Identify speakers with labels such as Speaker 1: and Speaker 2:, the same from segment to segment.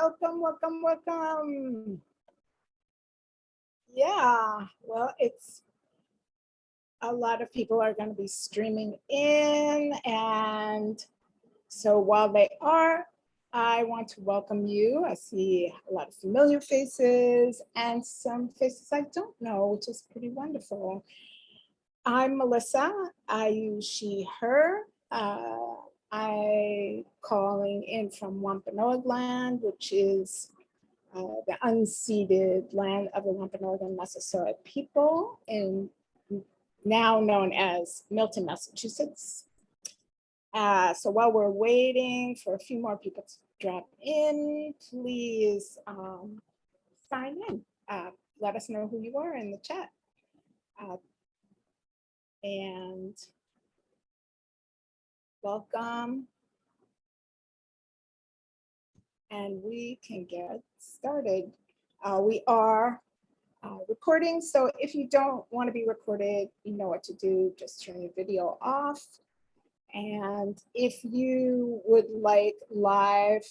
Speaker 1: Welcome, welcome, welcome. Yeah, well, it's a lot of people are going to be streaming in. And so while they are, I want to welcome you. I see a lot of familiar faces and some faces I don't know, which is pretty wonderful. I'm Melissa. I use she, her. I calling in from Wampanoag land, which is the unceded land of the Wampanoag and Massasoit people, now known as Milton, Massachusetts. So while we're waiting for a few more people to drop in, please sign in. Let us know who you are in the chat. And welcome. And we can get started. We are recording, so if you don't want to be recorded, you know what to do. Just turn your video off. And if you would like live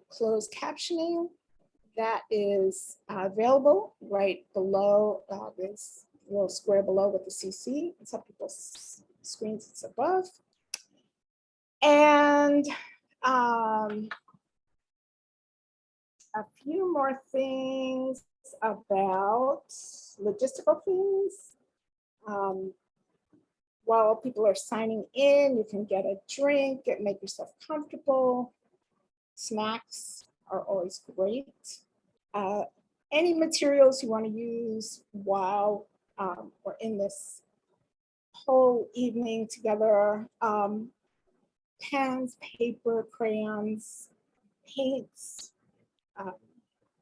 Speaker 1: closed captioning, that is available right below this little square below with the CC. Some people's screens it's above. And a few more things about logistical things. While people are signing in, you can get a drink, make yourself comfortable. Snacks are always great. Any materials you want to use while we're in this whole evening together, pens, paper, crayons, paints,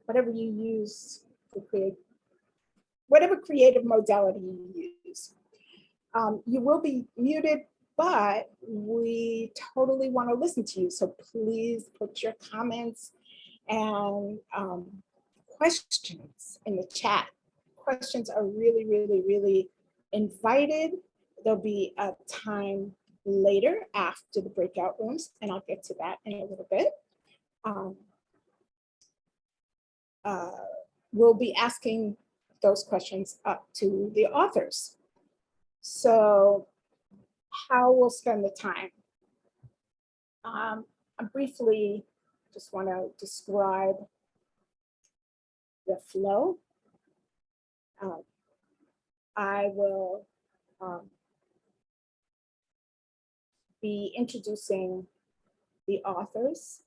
Speaker 1: whatever you use to create, whatever creative modality you use. You will be muted, but we totally want to listen to you. So please put your comments and questions in the chat. Questions are really, really, really invited. There'll be a time later after the breakout rooms, and I'll get to that in a little bit. We'll be asking those questions up to the authors. So how we'll spend the time. I briefly just want to describe the flow. I will be introducing the authors.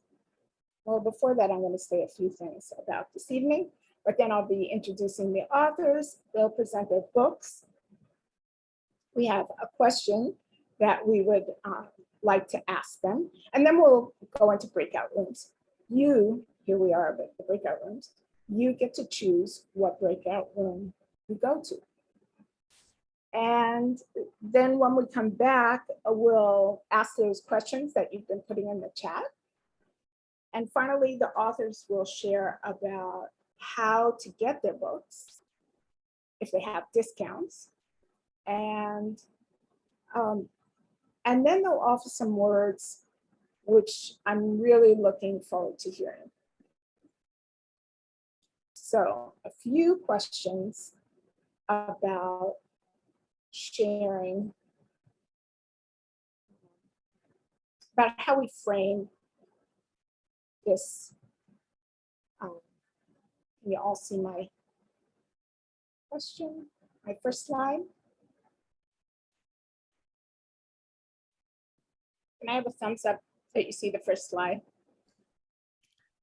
Speaker 1: Well, before that, I'm going to say a few things about this evening, but then I'll be introducing the authors. They'll present their books. We have a question that we would like to ask them, and then we'll go into breakout rooms. Here we are at the breakout rooms. You get to choose what breakout room you go to. And then when we come back, we'll ask those questions that you've been putting in the chat. And finally, the authors will share about how to get their books, if they have discounts. And then they'll offer some words, which I'm really looking forward to hearing. So a few questions about sharing, about how we frame this. Can you all see my question, my first slide? Can I have a thumbs up that you see the first slide?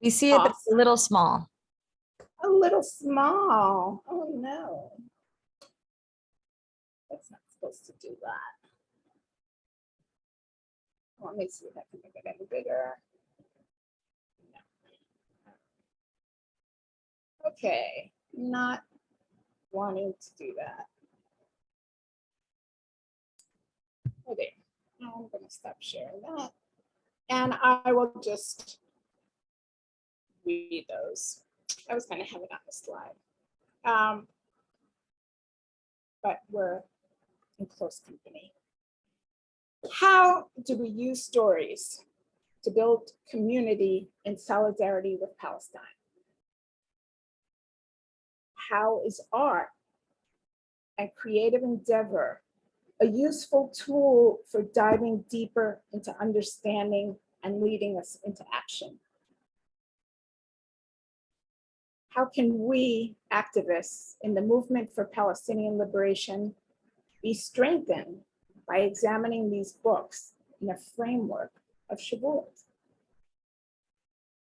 Speaker 2: We see it, but it's a little small.
Speaker 1: A little small. Oh no. That's not supposed to do that. Let me see if I can make it any bigger. No. Okay, not wanting to do that. Oh, there. I'm going to stop sharing that. And I will just read those. I was going to have it on the slide. But we're in close company. How do we use stories to build community in solidarity with Palestine? How is art and creative endeavor a useful tool for diving deeper into understanding and leading us into action? How can we, activists in the movement for Palestinian liberation, be strengthened by examining these books in a framework of Shavuot?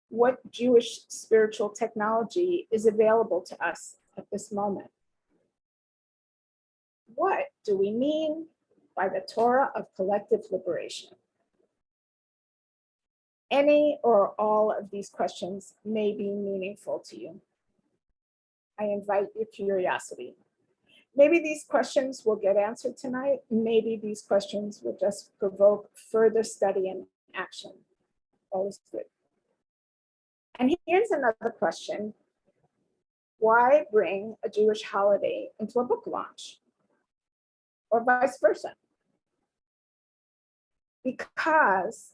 Speaker 1: What Jewish spiritual technology is available to us at this moment? What do we mean by the Torah of collective liberation? Any or all of these questions may be meaningful to you. I invite your curiosity. Maybe these questions will get answered tonight. Maybe these questions will just provoke further study and action. All is good. And here's another question. Why bring a Jewish holiday into a book launch? Or vice versa? Because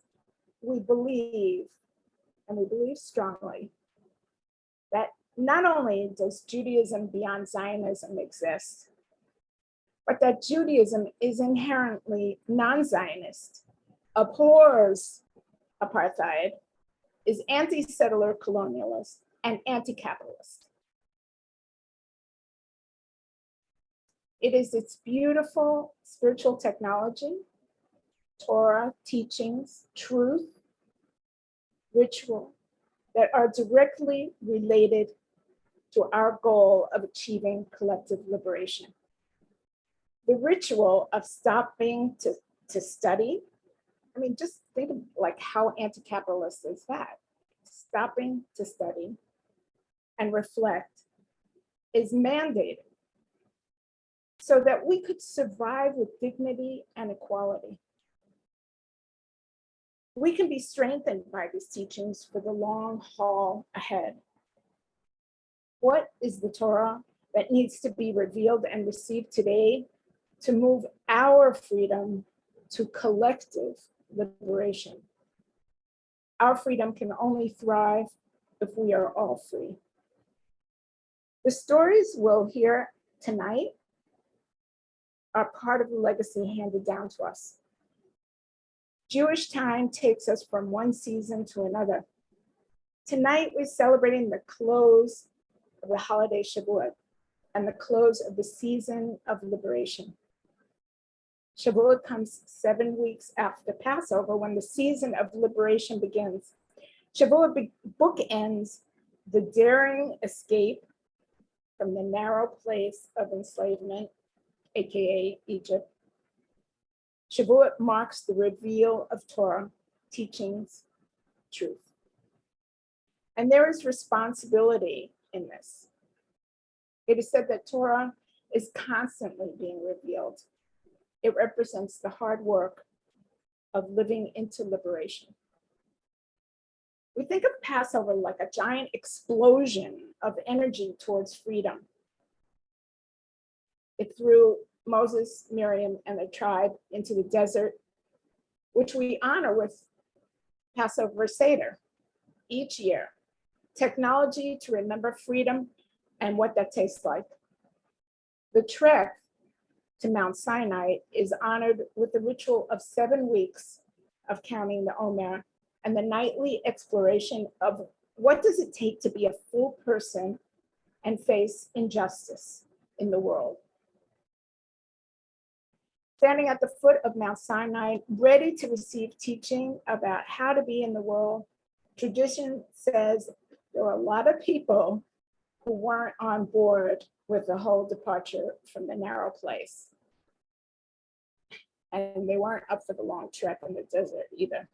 Speaker 1: we believe, and we believe strongly, that not only does Judaism beyond Zionism exist, but that Judaism is inherently non-Zionist, abhors apartheid, is anti-settler colonialist, and anti-capitalist. It is its beautiful spiritual technology, Torah, teachings, truth, ritual, that are directly related to our goal of achieving collective liberation. The ritual of stopping to study, I mean, just think of like how anti-capitalist is that? Stopping to study and reflect is mandated so that we could survive with dignity and equality. We can be strengthened by these teachings for the long haul ahead. What is the Torah that needs to be revealed and received today to move our freedom to collective liberation? Our freedom can only thrive if we are all free. The stories we'll hear tonight are part of the legacy handed down to us. Jewish time takes us from one season to another. Tonight, we're celebrating the close of the holiday Shavuot and the close of the season of liberation. Shavuot comes 7 weeks after Passover, when the season of liberation begins. Shavuot bookends the daring escape from the narrow place of enslavement, AKA Egypt. Shavuot marks the reveal of Torah, teachings, truth. And there is responsibility in this. It is said that Torah is constantly being revealed. It represents the hard work of living into liberation. We think of Passover like a giant explosion of energy towards freedom. It threw Moses, Miriam, and the tribe into the desert, which we honor with Passover Seder each year. Technology to remember freedom and what that tastes like. The trek to Mount Sinai is honored with the ritual of 7 weeks of counting the Omer and the nightly exploration of what does it take to be a full person and face injustice in the world. Standing at the foot of Mount Sinai, ready to receive teaching about how to be in the world, tradition says there were a lot of people who weren't on board with the whole departure from the narrow place. And they weren't up for the long trek in the desert either.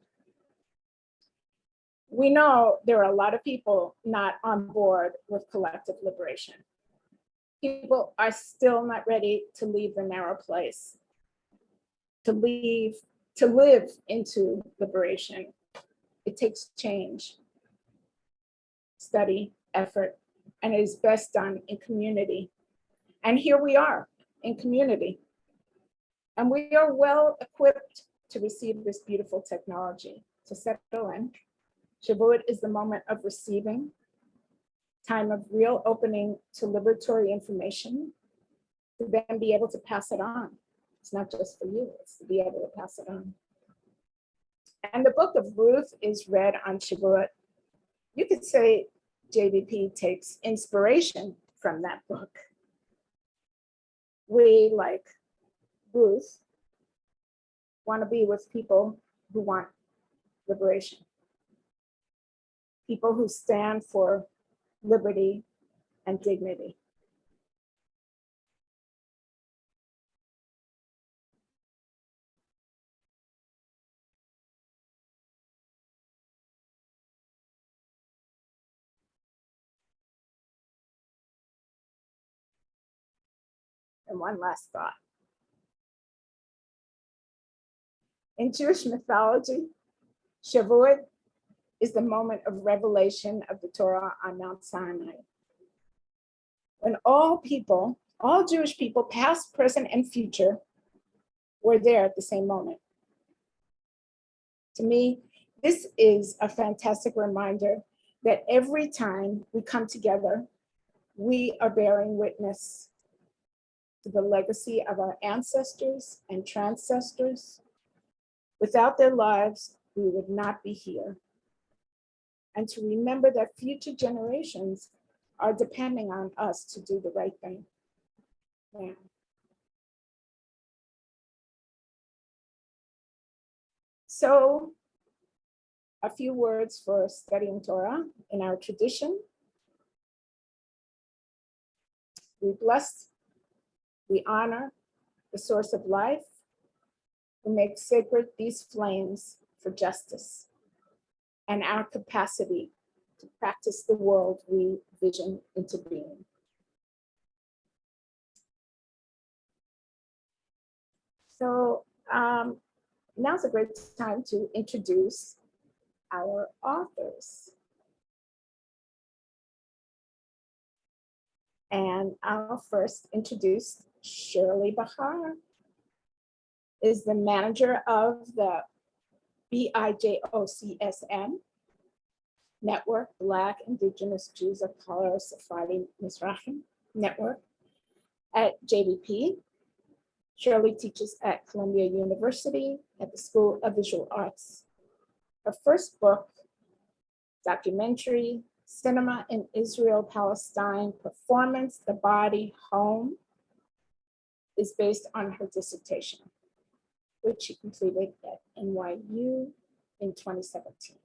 Speaker 1: We know there are a lot of people not on board with collective liberation. People are still not ready to leave the narrow place, to live into liberation. It takes change, study, effort, and it is best done in community. And here we are in community. And we are well equipped to receive this beautiful technology. to settle in. Shavuot is the moment of receiving, time of real opening to liberatory information, to then be able to pass it on. It's not just for you, it's to be able to pass it on. And the book of Ruth is read on Shavuot. You could say JVP takes inspiration from that book. We, like Ruth, want to be with people who want liberation, people who stand for liberty and dignity. And one last thought. In Jewish mythology, Shavuot is the moment of revelation of the Torah on Mount Sinai. When all people, all Jewish people, past, present, and future, were there at the same moment. To me, this is a fantastic reminder that every time we come together, we are bearing witness to the legacy of our ancestors and transcestors. Without their lives, we would not be here. And to remember that future generations are depending on us to do the right thing. Yeah. So, a few words for studying Torah. In our tradition, we bless, we honor the source of life, who makes sacred these flames for justice and our capacity to practice the world we vision into being. So now's a great time to introduce our authors. And I'll first introduce Shirley Bahar, is the manager of the BIJOCSM Network, Black Indigenous Jews of Color Sephardi Mizrahim Network at JVP. Shirley teaches at Columbia University at the School of Visual Arts. Her first book, documentary, Cinema in Israel-Palestine, Performance, the Body, Home, is based on her dissertation, which she completed at NYU in 2017.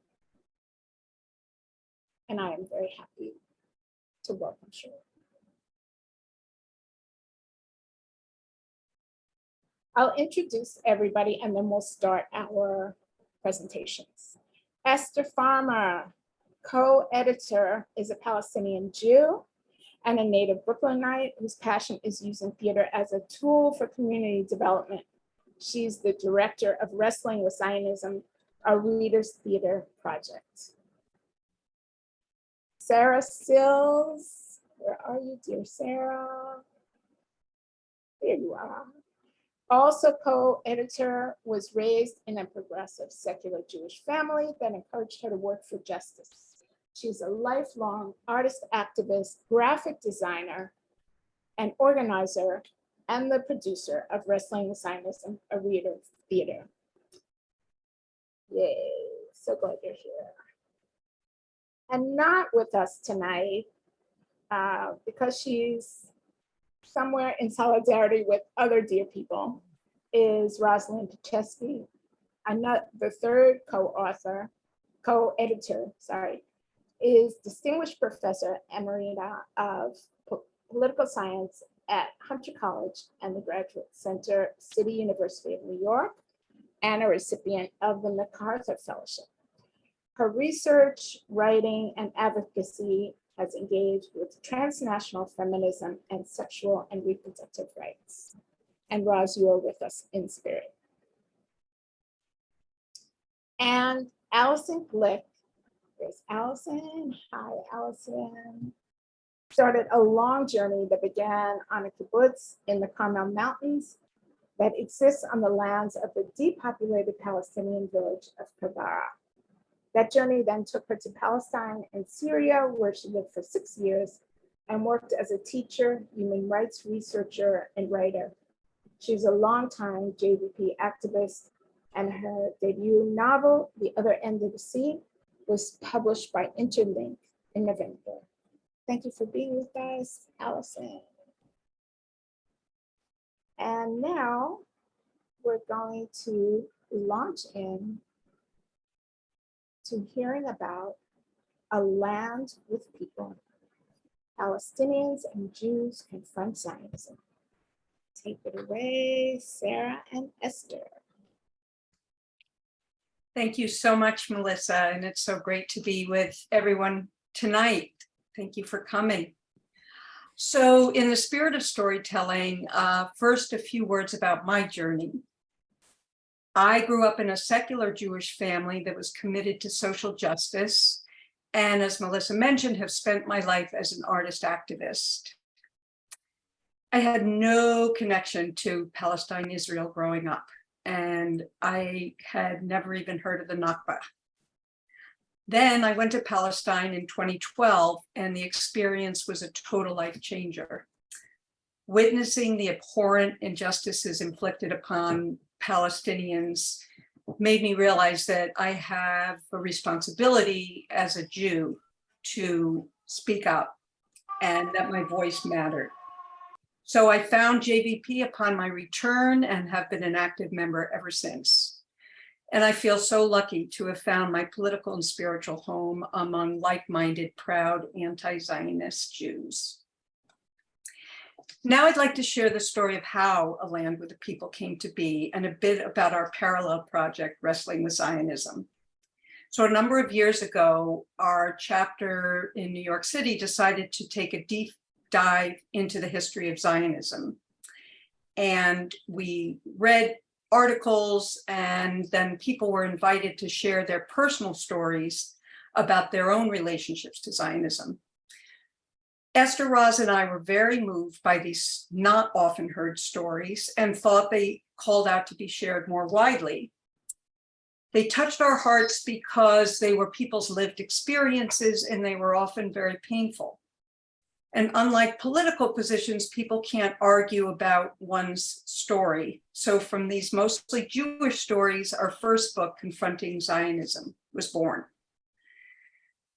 Speaker 1: And I am very happy to welcome Shirley. I'll introduce everybody and then we'll start our presentations. Esther Farmer, co-editor, is a Palestinian Jew and a native Brooklynite whose passion is using theater as a tool for community development. She's the director of Wrestling with Zionism, a Readers Theater project. Sarah Sills, where are you, dear Sarah? There you are. Also co-editor, was raised in a progressive secular Jewish family that encouraged her to work for justice. She's a lifelong artist activist, graphic designer, and organizer, and the producer of Wrestling with Zionism, a Reader Theater. Yay, so glad you're here. And not with us tonight, because she's somewhere in solidarity with other dear people, is Rosalind Petchesky, the third co-editor, is Distinguished Professor Emerita of Political Science at Hunter College and the Graduate Center, City University of New York, and a recipient of the MacArthur Fellowship. Her research, writing, and advocacy has engaged with transnational feminism and sexual and reproductive rights. And Roz, you are with us in spirit. And Allison Glick, there's Allison, hi Allison, started a long journey that began on a kibbutz in the Carmel Mountains that exists on the lands of the depopulated Palestinian village of Havurah. That journey then took her to Palestine and Syria, where she lived for 6 years and worked as a teacher, human rights researcher, and writer. She's a longtime JVP activist, and her debut novel, The Other End of the Sea, was published by Interlink in November. Thank you for being with us, Allison. And now we're going to launch in to hearing about A Land with People. Palestinians and Jews confront Zionism. Take it away, Sarah and Esther.
Speaker 3: Thank you so much, Melissa, and it's so great to be with everyone tonight. Thank you for coming. So in the spirit of storytelling, first a few words about my journey. I grew up in a secular Jewish family that was committed to social justice, and as Melissa mentioned, have spent my life as an artist activist. I had no connection to Palestine, Israel growing up, and I had never even heard of the Nakba. Then I went to Palestine in 2012, and the experience was a total life changer. Witnessing the abhorrent injustices inflicted upon Palestinians made me realize that I have a responsibility as a Jew to speak up and that my voice mattered. So I found JVP upon my return and have been an active member ever since. And I feel so lucky to have found my political and spiritual home among like-minded, proud, anti-Zionist Jews. Now I'd like to share the story of how A Land with the People came to be and a bit about our parallel project, Wrestling with Zionism. So a number of years ago, our chapter in New York City decided to take a deep dive into the history of Zionism. And we read articles, and then people were invited to share their personal stories about their own relationships to Zionism. Esther, Roz, and I were very moved by these not often heard stories and thought they called out to be shared more widely. They touched our hearts because they were people's lived experiences and they were often very painful. And unlike political positions, people can't argue about one's story. So from these mostly Jewish stories, our first book, Confronting Zionism, was born.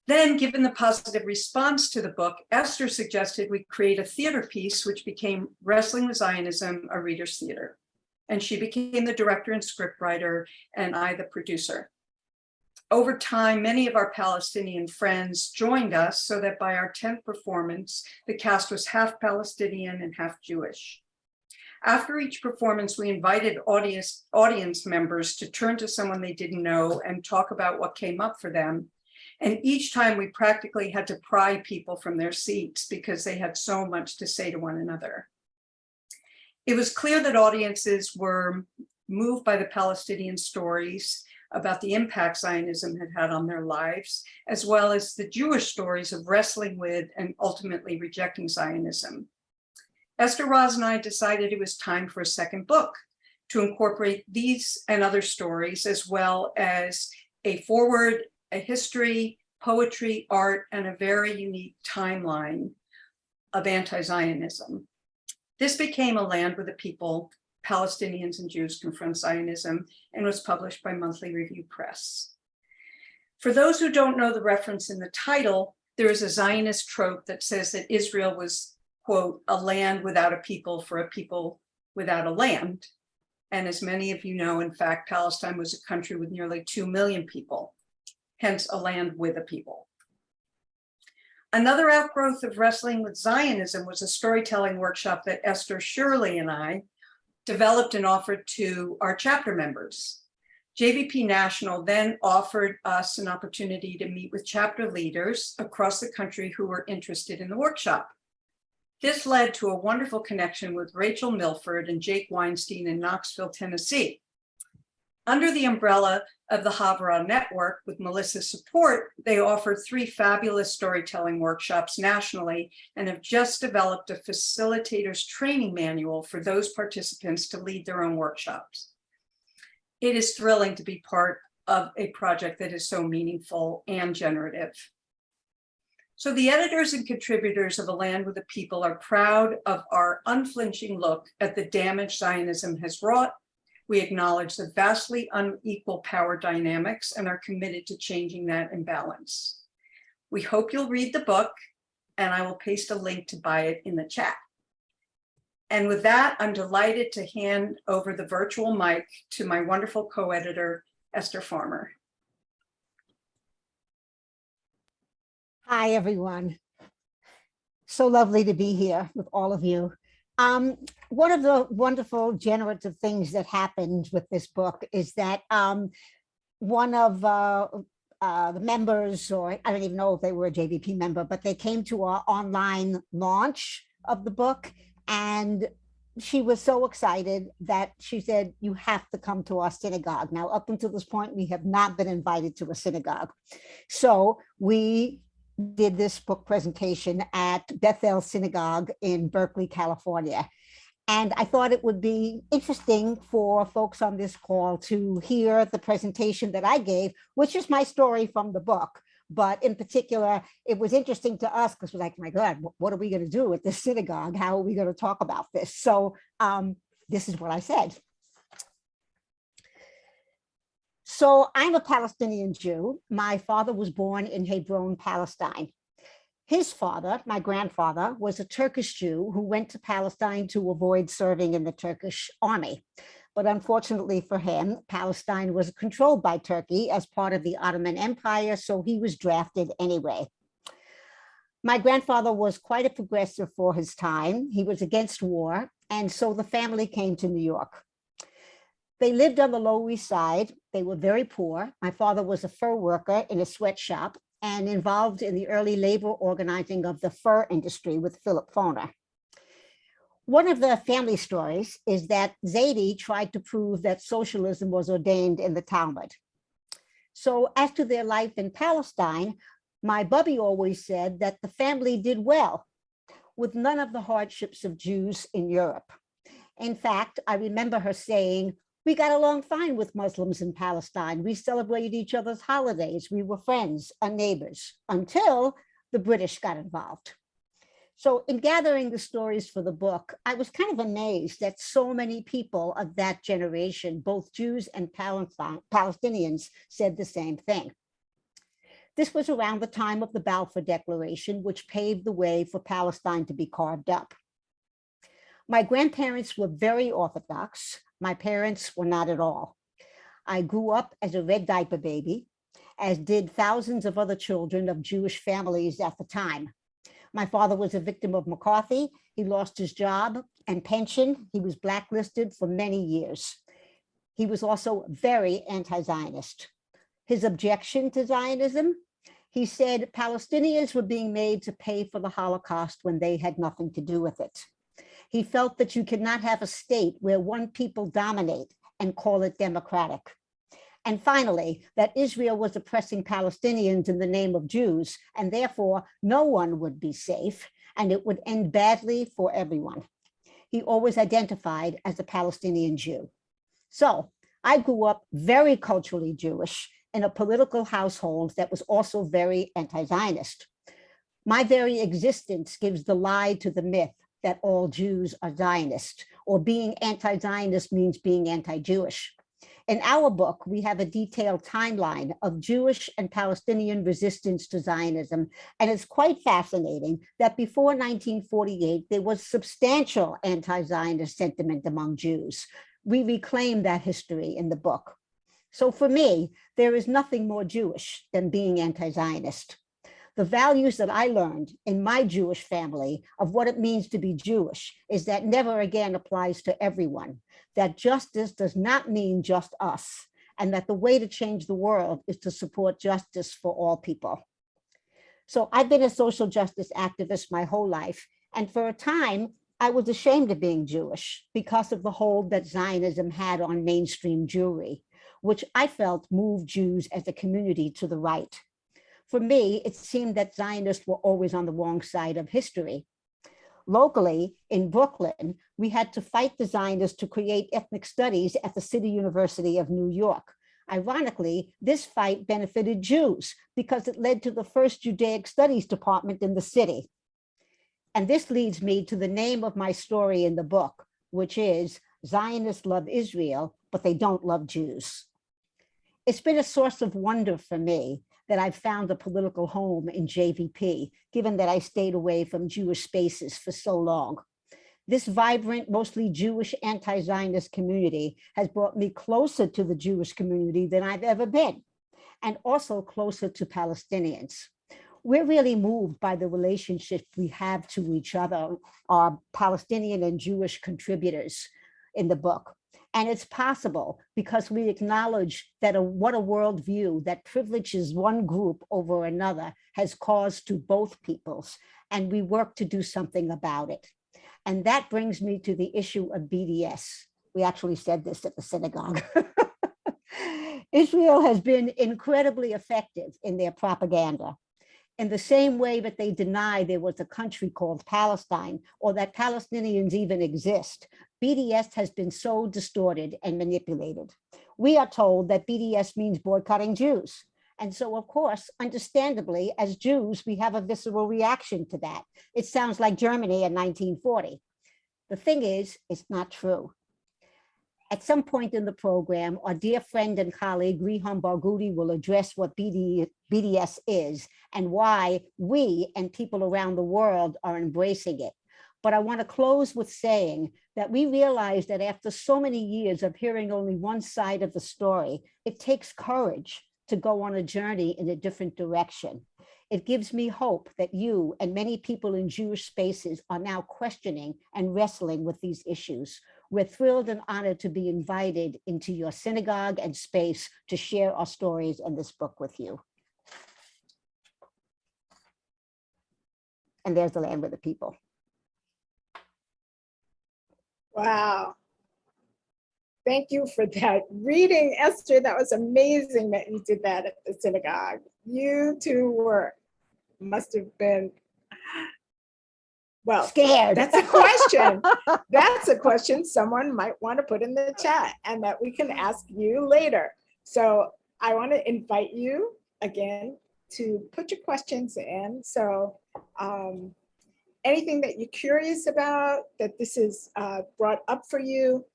Speaker 3: Then, given the positive response to the book, Esther suggested we create a theater piece, which became Wrestling with Zionism, a Reader's Theater. And she became the director and scriptwriter, and I the producer. Over time, many of our Palestinian friends joined us so that by our 10th performance, the cast was half Palestinian and half Jewish. After each performance, we invited audience members to turn to someone they didn't know and talk about what came up for them. And each time we practically had to pry people from their seats because they had so much to say to one another. It was clear that audiences were moved by the Palestinian stories about the impact Zionism had had on their lives, as well as the Jewish stories of wrestling with and ultimately rejecting Zionism. Esther, Roz, and I decided it was time for a second book to incorporate these and other stories, as well as a forward, a history, poetry, art, and a very unique timeline of anti-Zionism. This became A Land with the People, Palestinians and Jews Confront Zionism, and was published by Monthly Review Press. For those who don't know the reference in the title, there is a Zionist trope that says that Israel was, quote, a land without a people for a people without a land. And as many of you know, in fact, Palestine was a country with nearly 2 million people, hence a land with a people. Another outgrowth of Wrestling with Zionism was a storytelling workshop that Esther, Shirley, and I developed and offered to our chapter members. JVP National then offered us an opportunity to meet with chapter leaders across the country who were interested in the workshop. This led to a wonderful connection with Rachel Milford and Jake Weinstein in Knoxville, Tennessee. Under the umbrella of the Havurah network, with Melissa's support, they offered 3 fabulous storytelling workshops nationally and have just developed a facilitator's training manual for those participants to lead their own workshops. It is thrilling to be part of a project that is so meaningful and generative. So the editors and contributors of A Land with a People are proud of our unflinching look at the damage Zionism has wrought. We acknowledge the vastly unequal power dynamics and are committed to changing that imbalance. We hope you'll read the book, and I will paste a link to buy it in the chat. And with that, I'm delighted to hand over the virtual mic to my wonderful co-editor, Esther Farmer.
Speaker 4: Hi, everyone. So lovely to be here with all of you. One of the wonderful generative things that happened with this book is that one of the members, or I don't even know if they were a JVP member, but they came to our online launch of the book, and she was so excited that she said, "You have to come to our synagogue." Now, up until this point, we have not been invited to a synagogue. So we did this book presentation at Bethel Synagogue in Berkeley, California. And I thought it would be interesting for folks on this call to hear the presentation that I gave, which is my story from the book. But in particular, it was interesting to us because we're like, my God, what are we going to do at this synagogue? How are we going to talk about this? So this is what I said. So I'm a Palestinian Jew. My father was born in Hebron, Palestine. His father, my grandfather, was a Turkish Jew who went to Palestine to avoid serving in the Turkish army. But unfortunately for him, Palestine was controlled by Turkey as part of the Ottoman Empire, so he was drafted anyway. My grandfather was quite a progressive for his time. He was against war, and so the family came to New York. They lived on the Lower East Side. They were very poor. My father was a fur worker in a sweatshop and involved in the early labor organizing of the fur industry with Philip Foner. One of the family stories is that Zaidi tried to prove that socialism was ordained in the Talmud. So as to their life in Palestine, my bubby always said that the family did well with none of the hardships of Jews in Europe. In fact, I remember her saying, "We got along fine with Muslims in Palestine. We celebrated each other's holidays. We were friends and neighbors until the British got involved." So in gathering the stories for the book, I was kind of amazed that so many people of that generation, both Jews and Palestinians, said the same thing. This was around the time of the Balfour Declaration, which paved the way for Palestine to be carved up. My grandparents were very Orthodox. My parents were not at all. I grew up as a red diaper baby, as did thousands of other children of Jewish families at the time. My father was a victim of McCarthy. He lost his job and pension. He was blacklisted for many years. He was also very anti-Zionist. His objection to Zionism, he said Palestinians were being made to pay for the Holocaust when they had nothing to do with it. He felt that you could not have a state where one people dominate and call it democratic. And finally, that Israel was oppressing Palestinians in the name of Jews, and therefore no one would be safe, and it would end badly for everyone. He always identified as a Palestinian Jew. So I grew up very culturally Jewish in a political household that was also very anti-Zionist. My very existence gives the lie to the myth that all Jews are Zionist, or being anti-Zionist means being anti-Jewish. In our book, we have a detailed timeline of Jewish and Palestinian resistance to Zionism, and it's quite fascinating that before 1948, there was substantial anti-Zionist sentiment among Jews. We reclaim that history in the book. So for me, there is nothing more Jewish than being anti-Zionist. The values that I learned in my Jewish family of what it means to be Jewish is that never again applies to everyone, that justice does not mean just us, and that the way to change the world is to support justice for all people. So I've been a social justice activist my whole life, and for a time, I was ashamed of being Jewish because of the hold that Zionism had on mainstream Jewry, which I felt moved Jews as a community to the right. For me, it seemed that Zionists were always on the wrong side of history. Locally, in Brooklyn, we had to fight the Zionists to create ethnic studies at the City University of New York. Ironically, this fight benefited Jews because it led to the first Judaic studies department in the city. And this leads me to the name of my story in the book, which is Zionists Love Israel, but they don't love Jews. It's been a source of wonder for me that I've found a political home in JVP, given that I stayed away from Jewish spaces for so long. This vibrant, mostly Jewish anti-Zionist community has brought me closer to the Jewish community than I've ever been, and also closer to Palestinians. We're really moved by the relationship we have to each other, our Palestinian and Jewish contributors in the book. And it's possible because we acknowledge that what a worldview that privileges one group over another has caused to both peoples, and we work to do something about it. And that brings me to the issue of BDS. We actually said this at the synagogue. Israel has been incredibly effective in their propaganda. In the same way that they deny there was a country called Palestine or that Palestinians even exist, BDS has been so distorted and manipulated. We are told that BDS means boycotting Jews. And so, of course, understandably, as Jews, we have a visceral reaction to that. It sounds like Germany in 1940. The thing is, it's not true. At some point in the program, our dear friend and colleague, Riham Barghouti, will address what BDS is and why we and people around the world are embracing it. But I want to close with saying that we realize that after so many years of hearing only one side of the story, it takes courage to go on a journey in a different direction. It gives me hope that you and many people in Jewish spaces are now questioning and wrestling with these issues. We're thrilled and honored to be invited into your synagogue and space to share our stories and this book with you. And there's the land with the people.
Speaker 1: Wow. Thank you for that reading, Esther. That was amazing that you did that at the synagogue. You two must have been, well,
Speaker 4: Scared.
Speaker 1: That's a question. That's a question someone might want to put in the chat and that we can ask you later. So I want to invite you again to put your questions in. So anything that you're curious about, that this is brought up for you,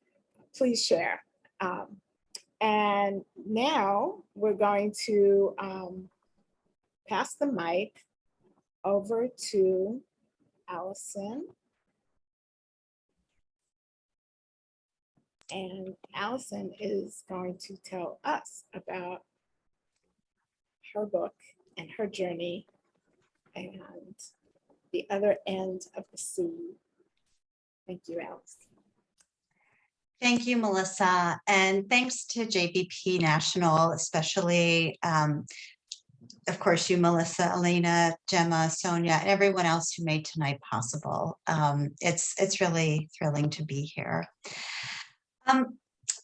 Speaker 1: please share. And now we're going to pass the mic over to Allison. And Allison is going to tell us about her book and her journey and the other end of the sea. Thank you, Allison.
Speaker 5: Thank you, Melissa. And thanks to JVP National, especially, of course, you, Melissa, Elena, Gemma, Sonia, and everyone else who made tonight possible. It's really thrilling to be here.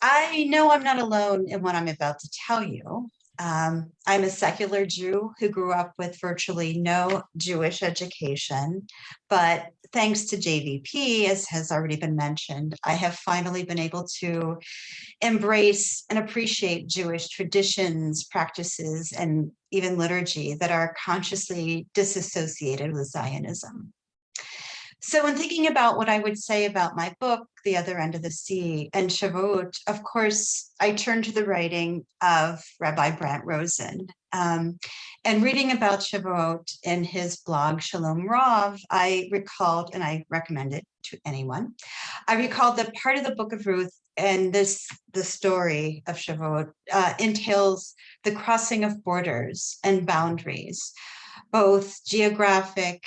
Speaker 5: I know I'm not alone in what I'm about to tell you. I'm a secular Jew who grew up with virtually no Jewish education, but thanks to JVP, as has already been mentioned, I have finally been able to embrace and appreciate Jewish traditions, practices, and even liturgy that are consciously disassociated with Zionism. So when thinking about what I would say about my book, The Other End of the Sea, and Shavuot, of course, I turned to the writing of Rabbi Brant Rosen. And reading about Shavuot in his blog, Shalom Rav, I recalled, and I recommend it to anyone, I recalled that part of the book of Ruth and the story of Shavuot entails the crossing of borders and boundaries, both geographic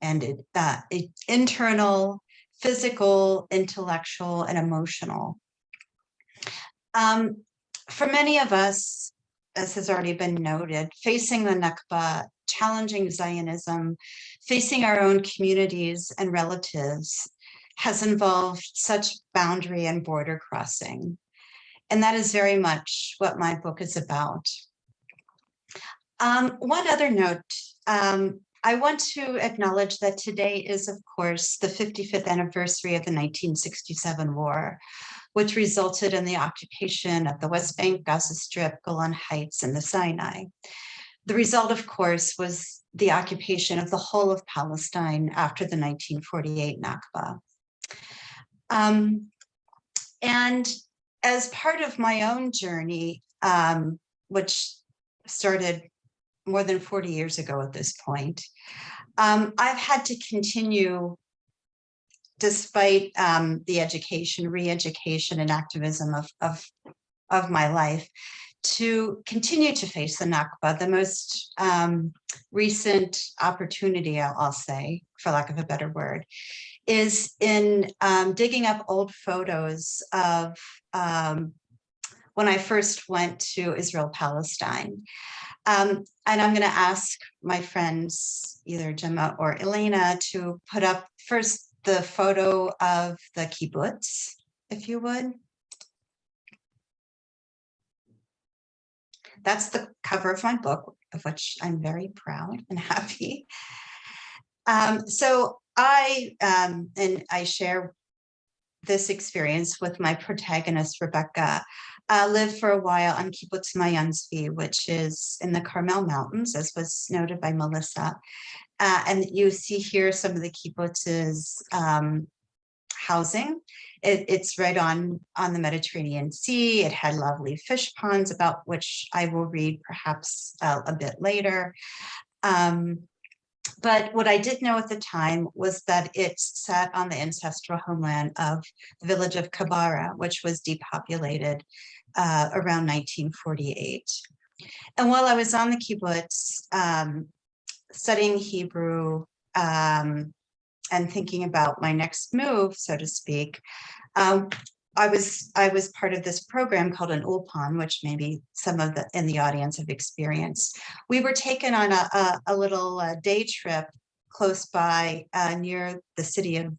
Speaker 5: and internal, physical, intellectual, and emotional. For many of us, as has already been noted, facing the Nakba, challenging Zionism, facing our own communities and relatives has involved such boundary and border crossing. And that is very much what my book is about. One other note, I want to acknowledge that today is, of course, the 55th anniversary of the 1967 war, which resulted in the occupation of the West Bank, Gaza Strip, Golan Heights, and the Sinai. The result, of course, was the occupation of the whole of Palestine after the 1948 Nakba. And as part of my own journey, which started more than 40 years ago at this point, I've had to continue, despite the education, re-education, and activism of my life, to continue to face the Nakba. The most recent opportunity, I'll say, for lack of a better word, is in digging up old photos of when I first went to Israel-Palestine. And I'm going to ask my friends, either Gemma or Elena, to put up first the photo of the kibbutz, if you would. That's the cover of my book, of which I'm very proud and happy. So I share this experience with my protagonist, Rebecca. Lived for a while on Kibbutz Mayansvi, which is in the Carmel Mountains, as was noted by Melissa. And you see here some of the kibbutz's housing. It's right on the Mediterranean Sea. It had lovely fish ponds, about which I will read perhaps a bit later. But what I did know at the time was that it sat on the ancestral homeland of the village of Kabara, which was depopulated around 1948. And while I was on the kibbutz, studying Hebrew and thinking about my next move, so to speak, I was part of this program called an Ulpan, which maybe some of the in the audience have experienced. We were taken on a little day trip close by near the city of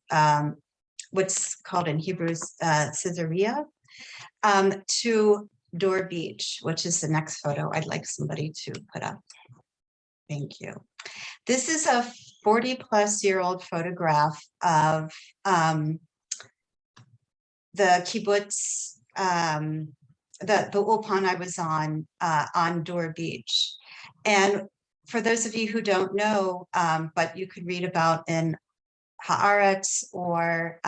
Speaker 5: what's called in Hebrew Caesarea, to Dor Beach, which is the next photo I'd like somebody to put up. Thank you. This is a 40-plus-year-old photograph of the kibbutz, the Ulpan I was on Dor Beach. And for those of you who don't know, but you could read about in Haaretz or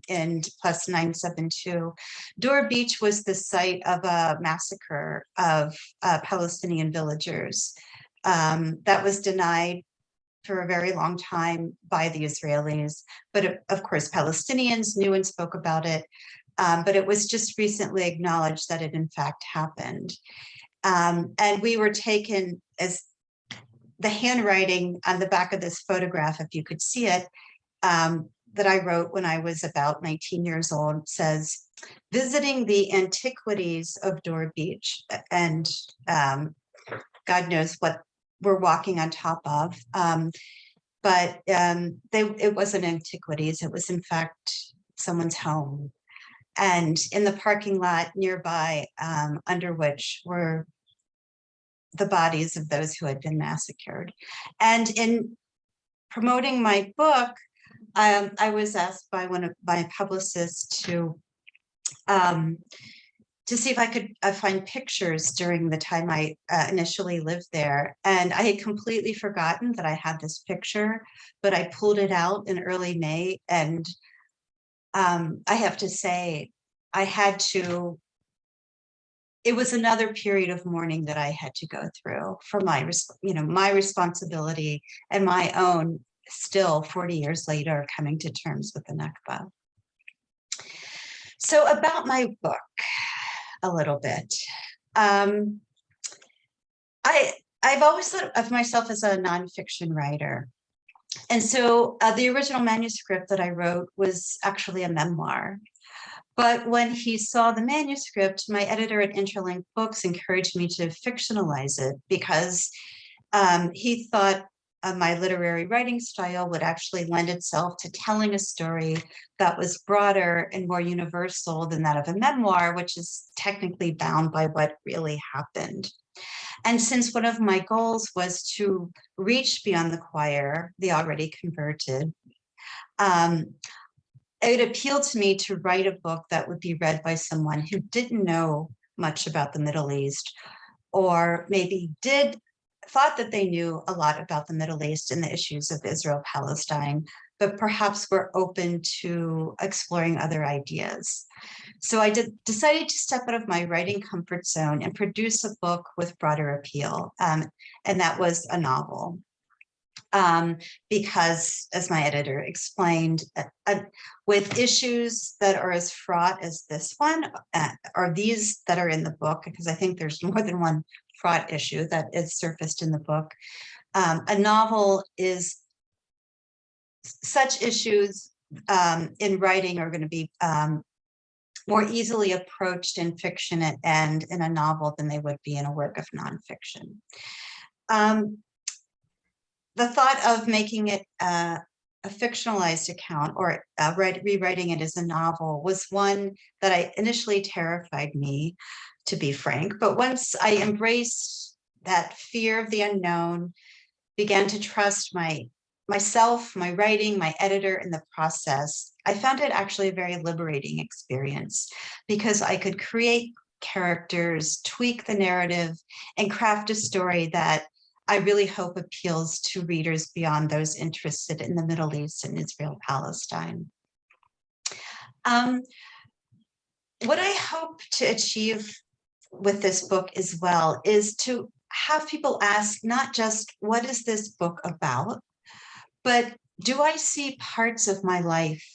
Speaker 5: in Plus 972, Dor Beach was the site of a massacre of Palestinian villagers that was denied for a very long time by the Israelis. But of course, Palestinians knew and spoke about it. But it was just recently acknowledged that it in fact happened. And we were taken, as the handwriting on the back of this photograph, if you could see it, that I wrote when I was about 19 years old, says, visiting the antiquities of Dor Beach. And God knows what we're walking on top of. But it wasn't antiquities. It was in fact someone's home. And in the parking lot nearby, under which were the bodies of those who had been massacred. And in promoting my book, I was asked by one of my publicists to see if I could find pictures during the time I initially lived there. And I had completely forgotten that I had this picture, but I pulled it out in early May. And I have to say, it was another period of mourning that I had to go through for my responsibility and my own, still 40 years later, coming to terms with the Nakba. So about my book a little bit. I've always thought of myself as a nonfiction writer. And so the original manuscript that I wrote was actually a memoir. But when he saw the manuscript, my editor at Interlink Books encouraged me to fictionalize it because he thought my literary writing style would actually lend itself to telling a story that was broader and more universal than that of a memoir, which is technically bound by what really happened. And since one of my goals was to reach beyond the choir, the already converted, it appealed to me to write a book that would be read by someone who didn't know much about the Middle East, or maybe thought that they knew a lot about the Middle East and the issues of Israel-Palestine, but perhaps were open to exploring other ideas. So I decided to step out of my writing comfort zone and produce a book with broader appeal, and that was a novel. Because, as my editor explained, with issues that are as fraught as this one, or these that are in the book, because I think there's more than one fraught issue that is surfaced in the book, a novel is, such issues in writing are going to be more easily approached in fiction and in a novel than they would be in a work of nonfiction. The thought of making it a fictionalized account or rewriting it as a novel was one that I initially terrified me, to be frank. But once I embraced that fear of the unknown, began to trust myself, my writing, my editor in the process, I found it actually a very liberating experience, because I could create characters, tweak the narrative, and craft a story that I really hope appeals to readers beyond those interested in the Middle East and Israel-Palestine. What I hope to achieve with this book as well is to have people ask not just, what is this book about, but do I see parts of my life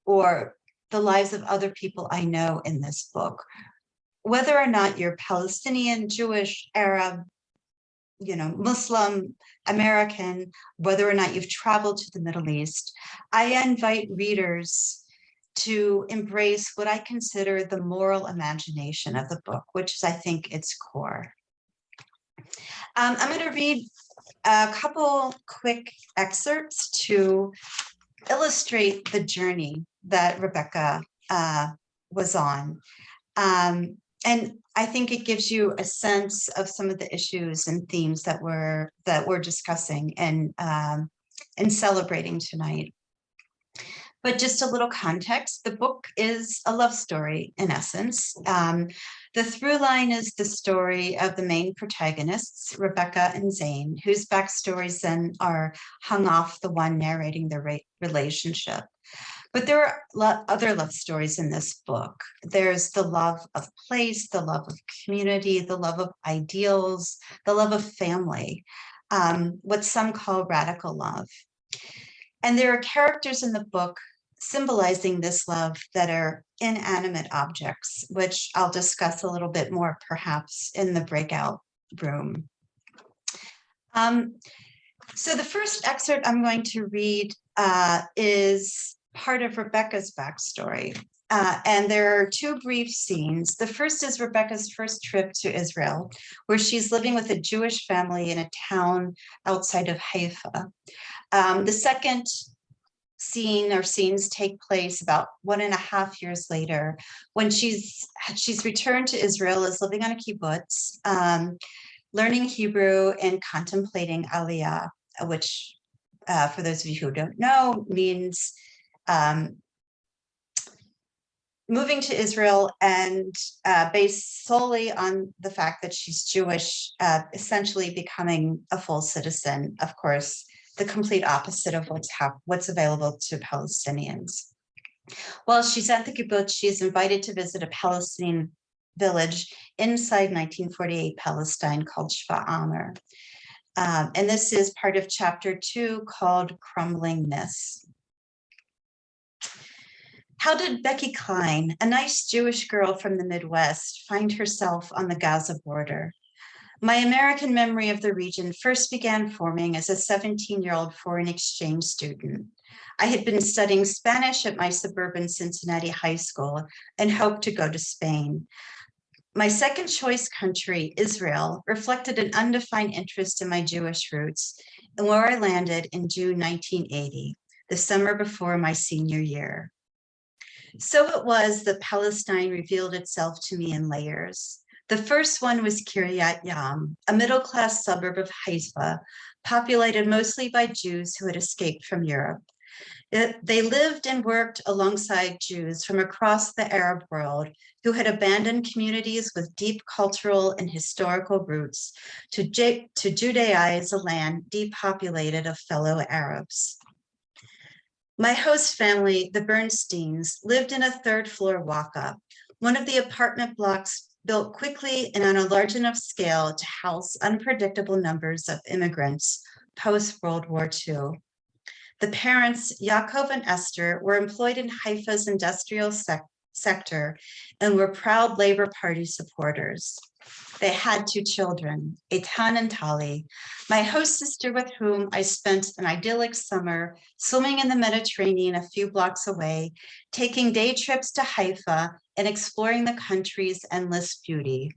Speaker 5: or the lives of other people I know in this book? Whether or not you're Palestinian, Jewish, Arab, Muslim, American, whether or not you've traveled to the Middle East, I invite readers to embrace what I consider the moral imagination of the book, which is, I think, its core. I'm going to read a couple quick excerpts to illustrate the journey that Rebecca was on. And I think it gives you a sense of some of the issues and themes that we're discussing and celebrating tonight. But just a little context, the book is a love story in essence. The through line is the story of the main protagonists, Rebecca and Zane, whose backstories then are hung off the one narrating their relationship. But there are other love stories in this book. There's the love of place, the love of community, the love of ideals, the love of family, what some call radical love. And there are characters in the book symbolizing this love that are inanimate objects, which I'll discuss a little bit more perhaps in the breakout room. So the first excerpt I'm going to read is part of Rebecca's backstory. And there are two brief scenes. The first is Rebecca's first trip to Israel, where she's living with a Jewish family in a town outside of Haifa. The second scene or scenes take place about 1.5 years later, when she's returned to Israel, is living on a kibbutz, learning Hebrew and contemplating Aliyah, which for those of you who don't know means moving to Israel and based solely on the fact that she's Jewish, essentially becoming a full citizen. Of course, the complete opposite of what's available to Palestinians. While she's at the kibbutz, she's invited to visit a Palestinian village inside 1948 Palestine called Shva Amr. And this is part of chapter 2 called Crumbling Myths. How did Becky Klein, a nice Jewish girl from the Midwest, find herself on the Gaza border? My American memory of the region first began forming as a 17-year-old foreign exchange student. I had been studying Spanish at my suburban Cincinnati high school and hoped to go to Spain. My second choice country, Israel, reflected an undefined interest in my Jewish roots, and where I landed in June 1980, the summer before my senior year. So it was that Palestine revealed itself to me in layers. The first one was Kiryat Yam, a middle-class suburb of Haifa, populated mostly by Jews who had escaped from Europe. They lived and worked alongside Jews from across the Arab world who had abandoned communities with deep cultural and historical roots to Judaize a land depopulated of fellow Arabs. My host family, the Bernsteins, lived in a third-floor walk-up, one of the apartment blocks built quickly and on a large enough scale to house unpredictable numbers of immigrants post-World War II. The parents, Yaakov and Esther, were employed in Haifa's industrial sector and were proud Labor Party supporters. They had 2 children, Eitan and Tali, my host sister with whom I spent an idyllic summer swimming in the Mediterranean a few blocks away, taking day trips to Haifa and exploring the country's endless beauty.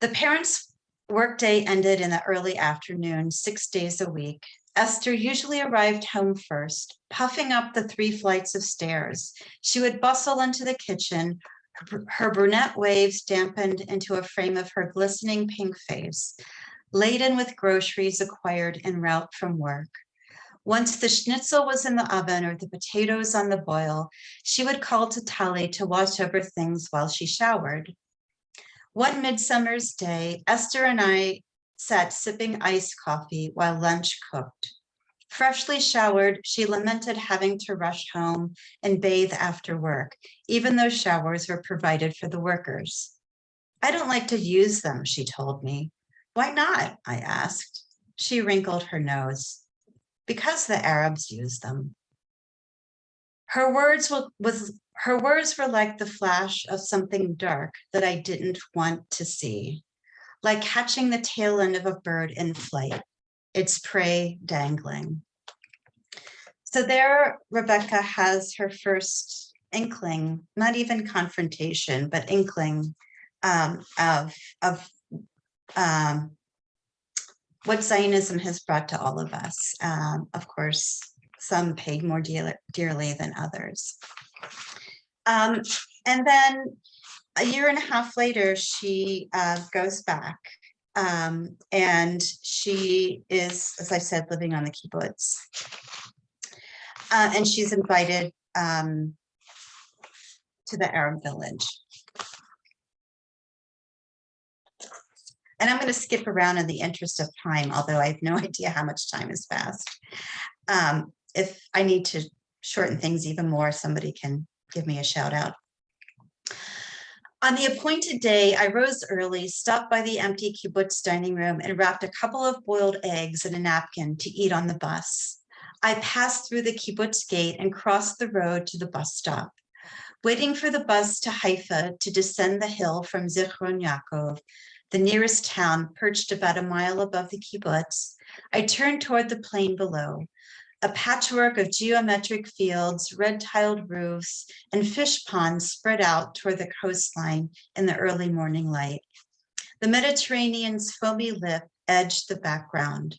Speaker 5: The parents' workday ended in the early afternoon, 6 days a week. Esther usually arrived home first, puffing up the 3 flights of stairs. She would bustle into the kitchen, her brunette waves dampened into a frame of her glistening pink face, laden with groceries acquired en route from work. Once the schnitzel was in the oven or the potatoes on the boil, she would call to Tali to watch over things while she showered. One midsummer's day, Esther and I sat sipping iced coffee while lunch cooked. Freshly showered, she lamented having to rush home and bathe after work, even though showers were provided for the workers. I don't like to use them, she told me. Why not? I asked. She wrinkled her nose. Because the Arabs use them. Her words were like the flash of something dark that I didn't want to see, like catching the tail end of a bird in flight, its prey dangling. So there, Rebecca has her first inkling, not even confrontation, but inkling of what Zionism has brought to all of us. Of course, some paid more dearly than others. And then a year and a half later, she goes back. And she is, as I said, living on the kibbutz. And she's invited to the Arab village. And I'm going to skip around in the interest of time, although I have no idea how much time has passed. If I need to shorten things even more, somebody can give me a shout out. On the appointed day, I rose early, stopped by the empty kibbutz dining room, and wrapped a couple of boiled eggs in a napkin to eat on the bus. I passed through the kibbutz gate and crossed the road to the bus stop. Waiting for the bus to Haifa to descend the hill from Zichron Yaakov, the nearest town perched about a mile above the kibbutz, I turned toward the plain below, a patchwork of geometric fields, red-tiled roofs, and fish ponds spread out toward the coastline in the early morning light. The Mediterranean's foamy lip edged the background.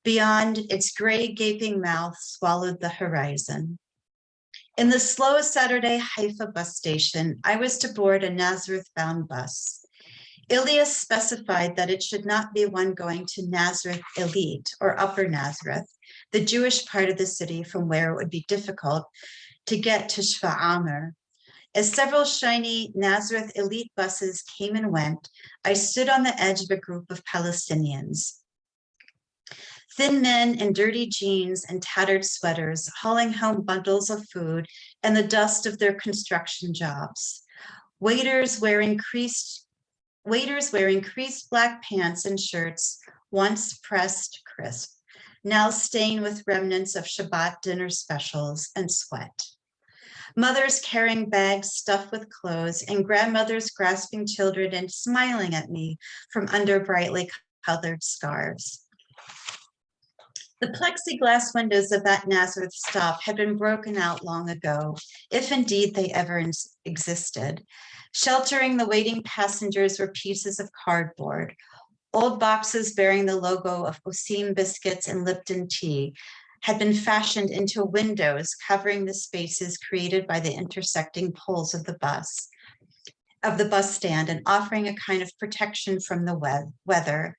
Speaker 5: Beyond, its gray gaping mouth swallowed the horizon. In the slow Saturday Haifa bus station, I was to board a Nazareth-bound bus. Ilias specified that it should not be one going to Nazareth Elite or Upper Nazareth, the Jewish part of the city from where it would be difficult to get to Shfa'amer. As several shiny Nazareth Elite buses came and went, I stood on the edge of a group of Palestinians. Thin men in dirty jeans and tattered sweaters, hauling home bundles of food and the dust of their construction jobs. Waiters wearing creased black pants and shirts, once pressed crisp, now stained with remnants of Shabbat dinner specials and sweat. Mothers carrying bags stuffed with clothes, and grandmothers grasping children and smiling at me from under brightly colored scarves. The plexiglass windows of that Nazareth stop had been broken out long ago, if indeed they ever existed. Sheltering the waiting passengers were pieces of cardboard, old boxes bearing the logo of Osim biscuits and Lipton tea had been fashioned into windows covering the spaces created by the intersecting poles of the bus stand and offering a kind of protection from the weather.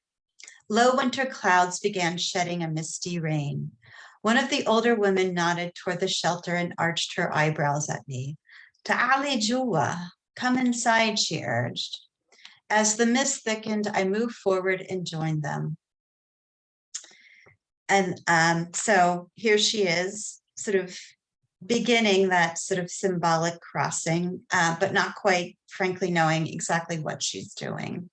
Speaker 5: Low winter clouds began shedding a misty rain. One of the older women nodded toward the shelter and arched her eyebrows at me. Ta'ali Jua, come inside, she urged. As the mist thickened, I moved forward and joined them. And so here she is, sort of beginning that sort of symbolic crossing, but not quite, frankly, knowing exactly what she's doing.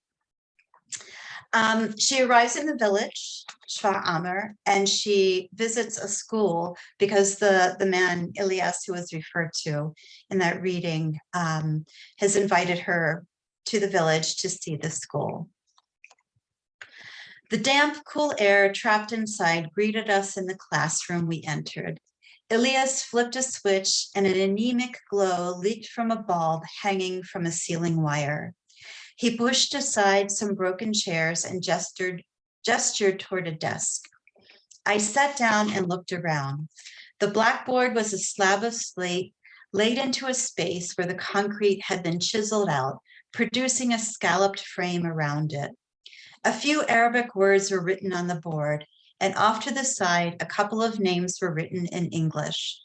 Speaker 5: She arrives in the village, Shva Amr, and she visits a school because the man, Ilyas, who was referred to in that reading, has invited her to the village to see the school. The damp, cool air trapped inside greeted us in the classroom we entered. Ilyas flipped a switch and an anemic glow leaked from a bulb hanging from a ceiling wire. He pushed aside some broken chairs and gestured toward a desk. I sat down and looked around. The blackboard was a slab of slate laid into a space where the concrete had been chiseled out, producing a scalloped frame around it. A few Arabic words were written on the board, and off to the side, a couple of names were written in English,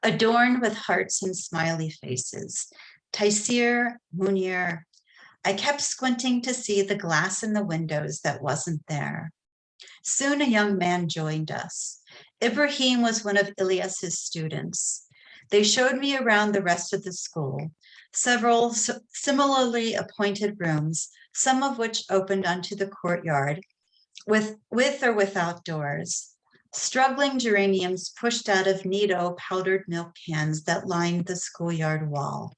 Speaker 5: adorned with hearts and smiley faces. Taisir, Munir. I kept squinting to see the glass in the windows that wasn't there. Soon a young man joined us. Ibrahim was one of Ilyas's students. They showed me around the rest of the school, several similarly appointed rooms, some of which opened onto the courtyard, with or without doors. Struggling geraniums pushed out of Nido powdered milk cans that lined the schoolyard wall.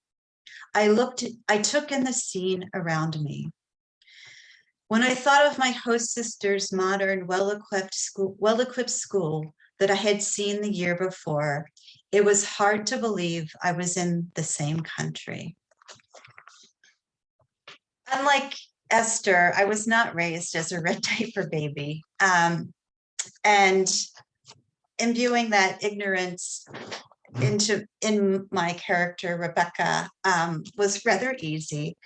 Speaker 5: I took in the scene around me. When I thought of my host sister's modern, well-equipped school that I had seen the year before, it was hard to believe I was in the same country. Unlike Esther, I was not raised as a red diaper baby. And imbuing that ignorance in my character, Rebecca, was rather easy.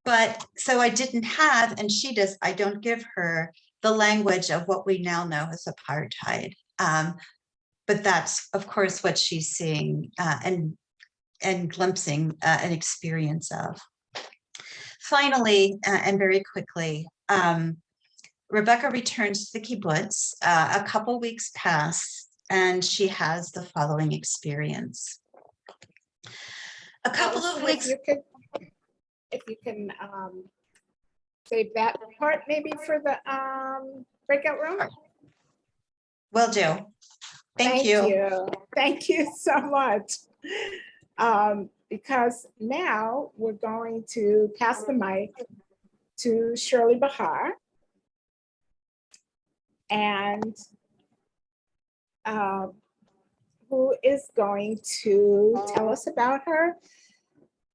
Speaker 5: But so I didn't have, and she does, I don't give her the language of what we now know as apartheid. But that's, of course, what she's seeing and glimpsing an experience of. Finally, and very quickly, Rebecca returns to the kibbutz. A couple weeks pass, and she has the following experience. A couple of weeks.
Speaker 1: If you can save that part maybe for the breakout room.
Speaker 5: Will do. Thank you.
Speaker 1: Thank you so much. Because now we're going to pass the mic to Shirley Bahar. And who is going to tell us about her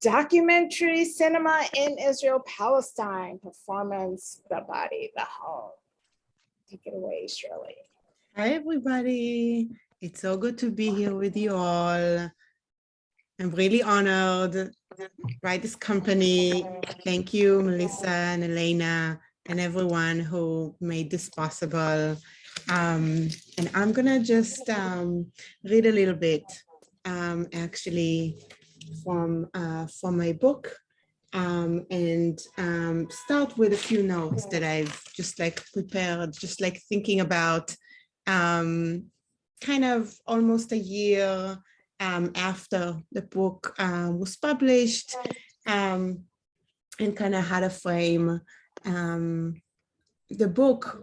Speaker 1: documentary cinema in Israel-Palestine performance, The Body, the Home. Take it away, Shirley.
Speaker 6: Hi, everybody. It's so good to be here with you all. I'm really honored by this company. Thank you, Melissa and Elena and everyone who made this possible. And I'm gonna just read a little bit, actually, from my book, and start with a few notes that I've just prepared, just thinking about kind of almost a year after the book was published, and kind of how to frame the book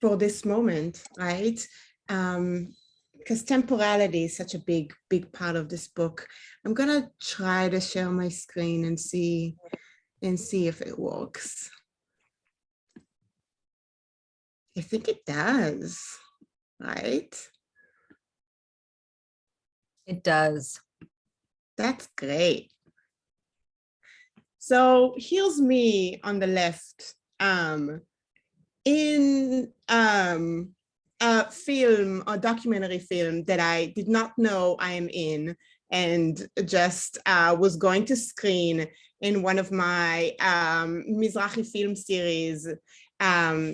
Speaker 6: for this moment, right? Because temporality is such a big part of this book. I'm gonna try to share my screen and see if it works. I think it does, right?
Speaker 2: It does.
Speaker 6: That's great. So here's me on the left, in a film, a documentary film that I did not know I am in, and just was going to screen in one of my Mizrahi film series.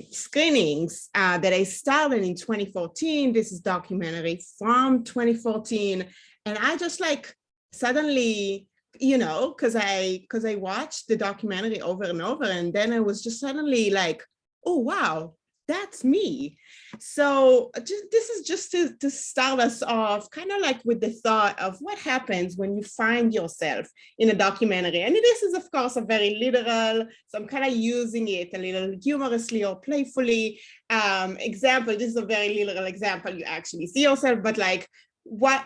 Speaker 6: screenings that I started in 2014. This is documentary from 2014. And I just like suddenly, you know, because I watched the documentary over and over, and then I was just suddenly like, oh, wow, that's me. So this is just to start us off, kind of like with the thought of what happens when you find yourself in a documentary. And this is, of course, a very literal, so I'm kind of using it a little humorously or playfully example. This is a very literal example. You actually see yourself, but like, what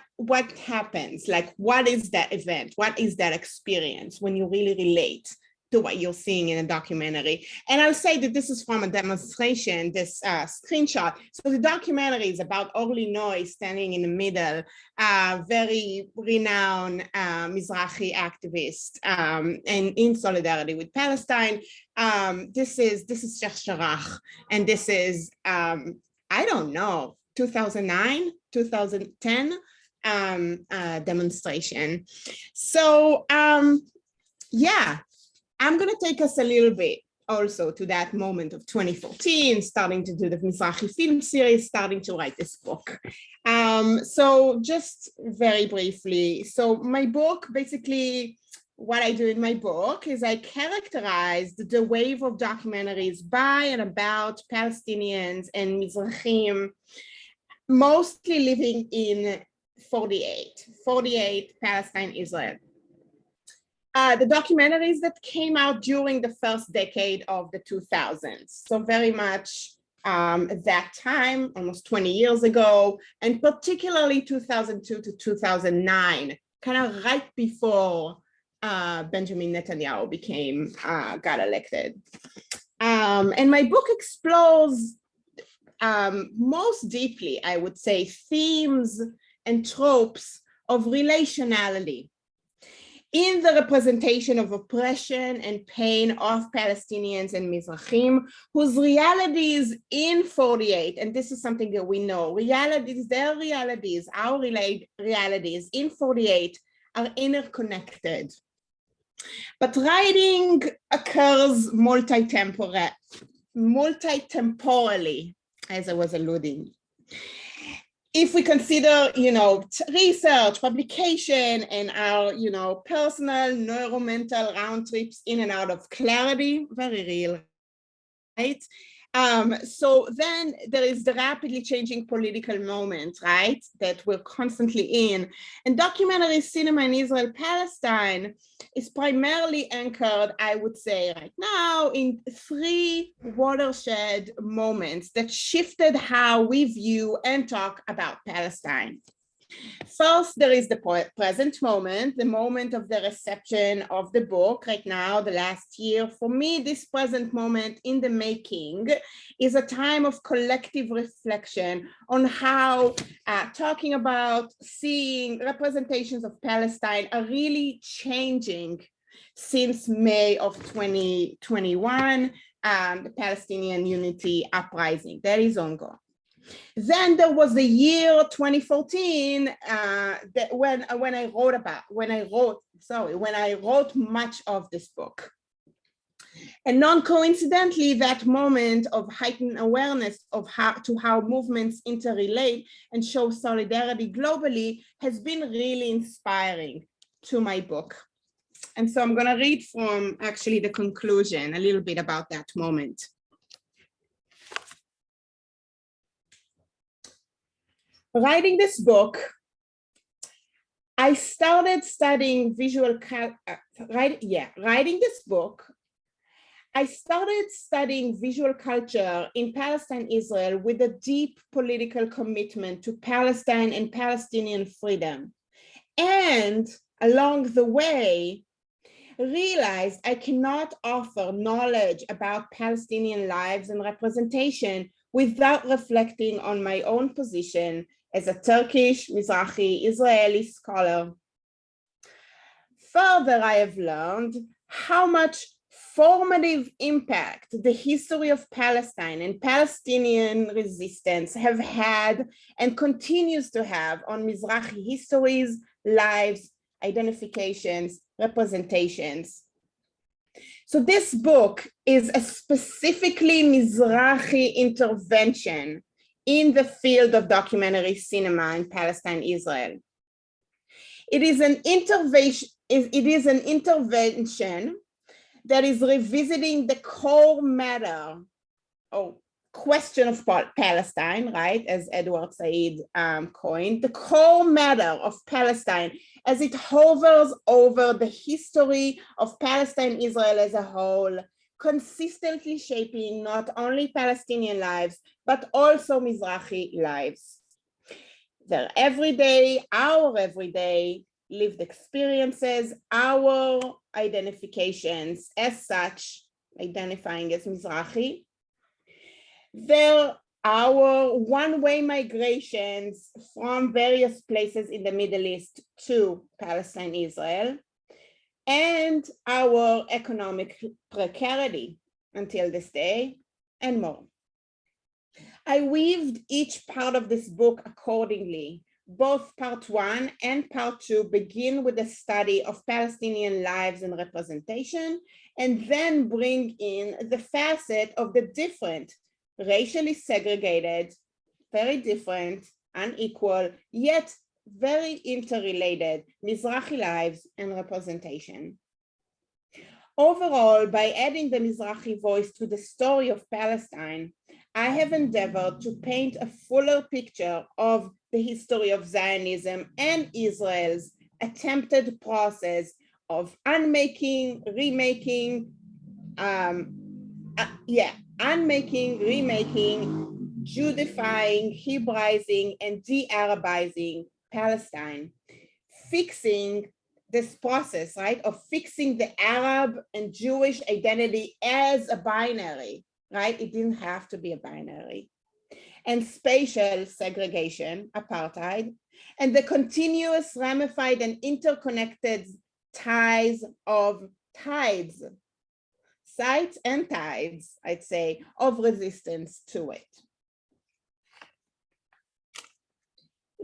Speaker 6: happens? Like, what is that event? What is that experience when you really relate to what you're seeing in a documentary? And I'll say that this is from a demonstration, this screenshot. So the documentary is about Orly Noy standing in the middle, very renowned Mizrahi activist, and in solidarity with Palestine. This is Sheikh Sharach, and this is, I don't know, 2009, 2010 demonstration. So yeah, I'm going to take us a little bit also to that moment of 2014, starting to do the Mizrahi film series, starting to write this book. So just very briefly, so my book, basically what I do in my book is I characterized the wave of documentaries by and about Palestinians and Mizrahim, mostly living in 48 Palestine, Israel. The documentaries that came out during the first decade of the 2000s. So very much at that time, almost 20 years ago, and particularly 2002 to 2009, kind of right before Benjamin Netanyahu got elected. And my book explores most deeply, I would say, themes and tropes of relationality in the representation of oppression and pain of Palestinians and Mizrahim, whose realities in 48, and this is something that we know, their realities, our realities in 48 are interconnected. But writing occurs multi-temporally, as I was alluding. If we consider, research, publication, and our, personal neuromental round trips in and out of clarity, very real, right? So then there is the rapidly changing political moment, right, that we're constantly in. And documentary cinema in Israel-Palestine is primarily anchored, I would say right now, in 3 watershed moments that shifted how we view and talk about Palestine. First, there is the present moment, the moment of the reception of the book right now, the last year. For me, this present moment in the making is a time of collective reflection on how talking about seeing representations of Palestine are really changing since May of 2021, the Palestinian Unity Uprising. That is ongoing. Then there was the year 2014 that when I wrote much of this book. And non-coincidentally, that moment of heightened awareness of how movements interrelate and show solidarity globally has been really inspiring to my book. And so I'm going to read from actually the conclusion a little bit about that moment. Writing this book, I started studying writing this book, I started studying visual culture in Palestine, Israel, with a deep political commitment to Palestine and Palestinian freedom. And along the way, realized I cannot offer knowledge about Palestinian lives and representation without reflecting on my own position as a Turkish, Mizrahi, Israeli scholar. Further, I have learned how much formative impact the history of Palestine and Palestinian resistance have had and continues to have on Mizrahi histories, lives, identifications, representations. So this book is a specifically Mizrahi intervention in the field of documentary cinema in Palestine, Israel. It is an intervention that is revisiting the core matter or question of Palestine, right, as Edward Said coined, the core matter of Palestine as it hovers over the history of Palestine, Israel as a whole, consistently shaping not only Palestinian lives, but also Mizrahi lives. Their everyday, our everyday lived experiences, our identifications as such, identifying as Mizrahi, our one-way migrations from various places in the Middle East to Palestine, Israel, and our economic precarity until this day, and more. I weaved each part of this book accordingly. Both part 1 and part 2 begin with a study of Palestinian lives and representation, and then bring in the facet of the different, racially segregated, very different, unequal, yet very interrelated Mizrahi lives and representation. Overall, by adding the Mizrahi voice to the story of Palestine, I have endeavored to paint a fuller picture of the history of Zionism and Israel's attempted process of unmaking, remaking, Judifying, Hebraizing, and de-Arabizing Palestine, fixing this process, right, of fixing the Arab and Jewish identity as a binary, right? It didn't have to be a binary. And spatial segregation, apartheid, and the continuous ramified and interconnected ties of tides, sites and tides, I'd say, of resistance to it.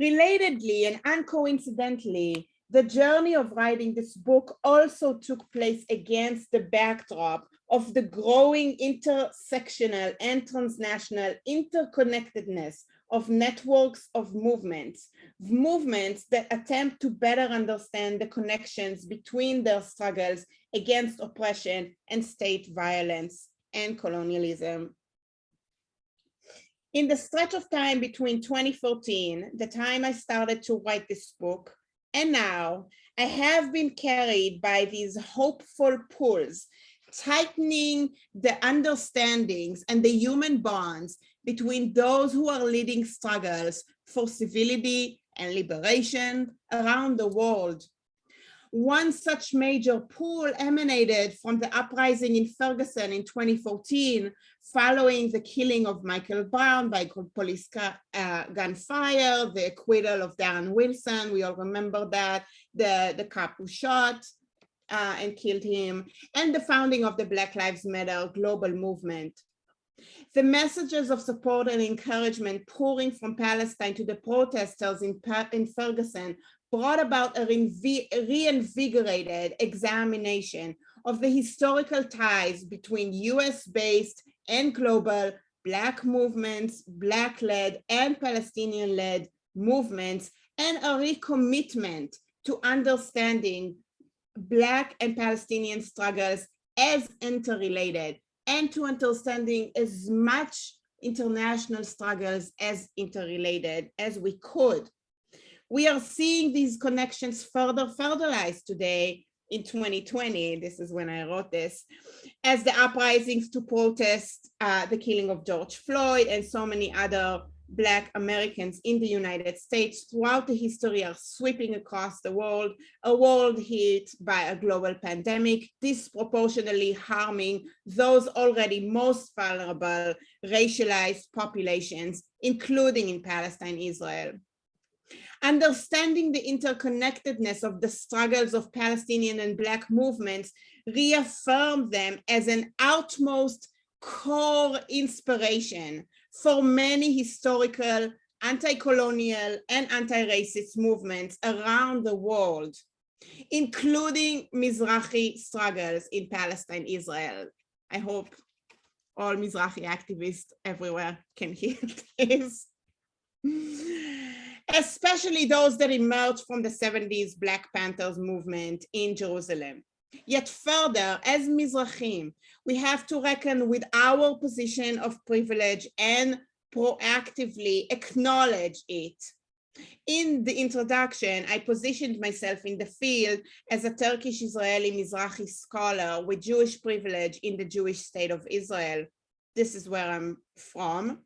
Speaker 6: Relatedly and uncoincidentally, the journey of writing this book also took place against the backdrop of the growing intersectional and transnational interconnectedness of networks of movements that attempt to better understand the connections between their struggles against oppression and state violence and colonialism. In the stretch of time between 2014, the time I started to write this book, and now, I have been carried by these hopeful pulls, tightening the understandings and the human bonds between those who are leading struggles for civility and liberation around the world. One such major pull emanated from the uprising in Ferguson in 2014, following the killing of Michael Brown by police gunfire, the acquittal of Darren Wilson, we all remember that, the cop who shot and killed him, and the founding of the Black Lives Matter global movement. The messages of support and encouragement pouring from Palestine to the protesters in Ferguson brought about a reinvigorated examination of the historical ties between US-based and global Black movements, Black-led and Palestinian-led movements, and a recommitment to understanding Black and Palestinian struggles as interrelated, and to understanding as much international struggles as interrelated as we could. We are seeing these connections furtherized today in 2020, this is when I wrote this, as the uprisings to protest the killing of George Floyd and so many other Black Americans in the United States throughout the history are sweeping across the world, a world hit by a global pandemic, disproportionately harming those already most vulnerable racialized populations, including in Palestine, Israel. Understanding the interconnectedness of the struggles of Palestinian and Black movements reaffirmed them as an outmost core inspiration for many historical, anti-colonial, and anti-racist movements around the world. including Mizrahi struggles in Palestine, Israel. I hope all Mizrahi activists everywhere can hear this. Especially those that emerged from the 70s Black Panthers movement in Jerusalem. Yet further, as Mizrahim, we have to reckon with our position of privilege and proactively acknowledge it. In the introduction, I positioned myself in the field as a Turkish Israeli Mizrahi scholar with Jewish privilege in the Jewish state of Israel. This is where I'm from.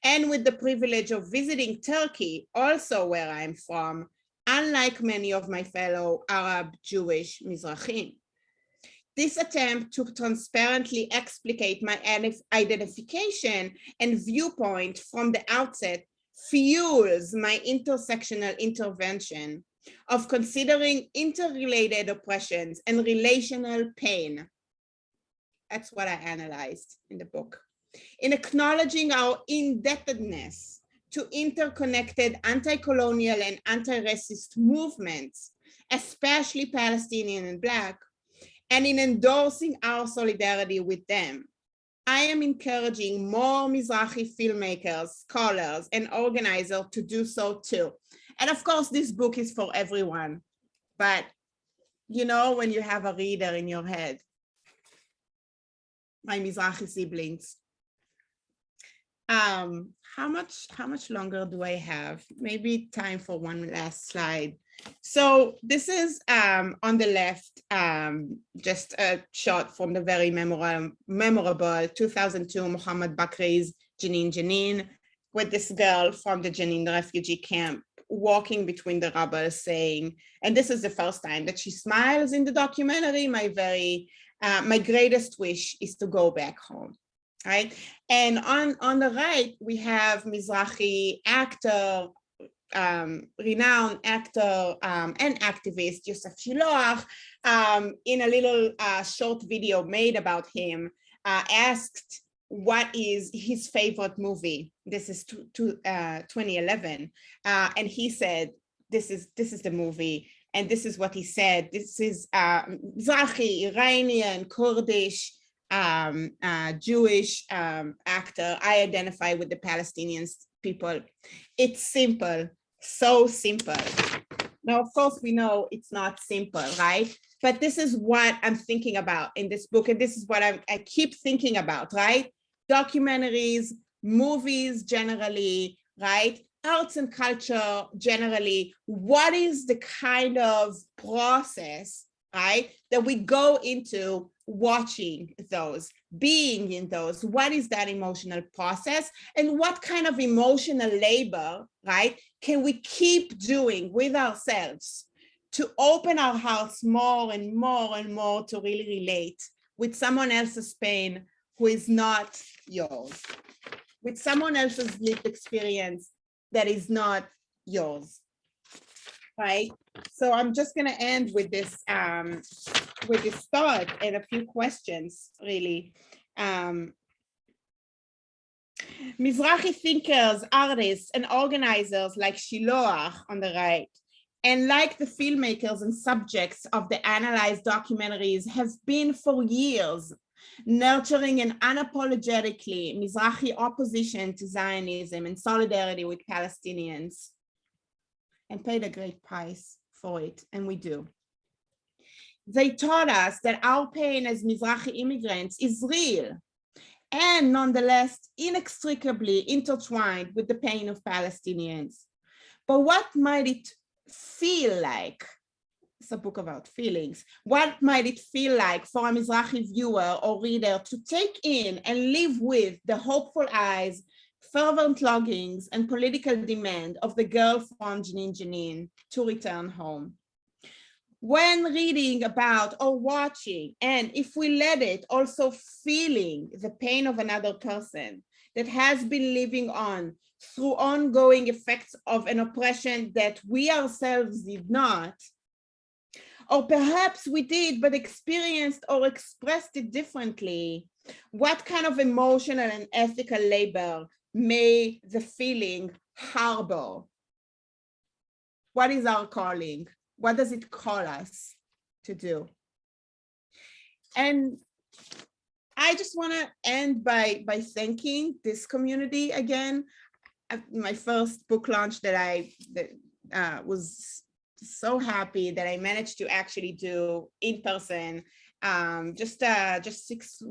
Speaker 6: And with the privilege of visiting Turkey, also where I'm from, unlike many of my fellow Arab Jewish Mizrahim. This attempt to transparently explicate my identification and viewpoint from the outset fuels my intersectional intervention of considering interrelated oppressions and relational pain. That's what I analyzed in the book. In acknowledging our indebtedness to interconnected anti-colonial and anti-racist movements, especially Palestinian and Black, and in endorsing our solidarity with them, I am encouraging more Mizrahi filmmakers, scholars, and organizers to do so too. And of course, this book is for everyone, but you know, when you have a reader in your head, my Mizrahi siblings. How much longer do I have? Maybe time for one last slide. So this is on the left, just a shot from the very memorable 2002 Muhammad Bakri's Jenin Jenin, with this girl from the Jenin refugee camp walking between the rubble saying, and this is the first time that she smiles in the documentary, my greatest wish is to go back home. Right, and on the right we have Mizrahi actor, renowned actor and activist Yosef Shiloach, in a little short video made about him, asked what is his favorite movie. This is 2011, and he said, "This is the movie." And this is what he said. This is Mizrahi, Iranian, Kurdish, Jewish actor. I identify with the Palestinian people. It's simple, so simple. Now, of course, we know it's not simple, right? But this is what I'm thinking about in this book, and this is what I keep thinking about, right? Documentaries, movies generally, right? Arts and culture generally. What is the kind of process, right, that we go into watching those, being in those? What is that emotional process? And what kind of emotional labor, right, can we keep doing with ourselves to open our hearts more and more and more to really relate with someone else's pain who is not yours, with someone else's lived experience that is not yours, right? So I'm just going to end with this thought and a few questions, really. Mizrahi thinkers, artists, and organizers like Shiloach on the right, and like the filmmakers and subjects of the analyzed documentaries, have been for years nurturing an unapologetically Mizrahi opposition to Zionism and solidarity with Palestinians, and paid a great price for it, and we do. They taught us that our pain as Mizrahi immigrants is real and nonetheless inextricably intertwined with the pain of Palestinians. But what might it feel like? It's a book about feelings. What might it feel like for a Mizrahi viewer or reader to take in and live with the hopeful eyes, fervent longings, and political demand of the girl from Jenin Jenin to return home? When reading about or watching, and if we let it, also feeling the pain of another person that has been living on through ongoing effects of an oppression that we ourselves did not, or perhaps we did but experienced or expressed it differently, what kind of emotional and ethical labor may the feeling harbor? What is our calling? what does it call us to do? And I just want to end by thanking this community again. My first book launch that I was so happy that I managed to actually do in person just 6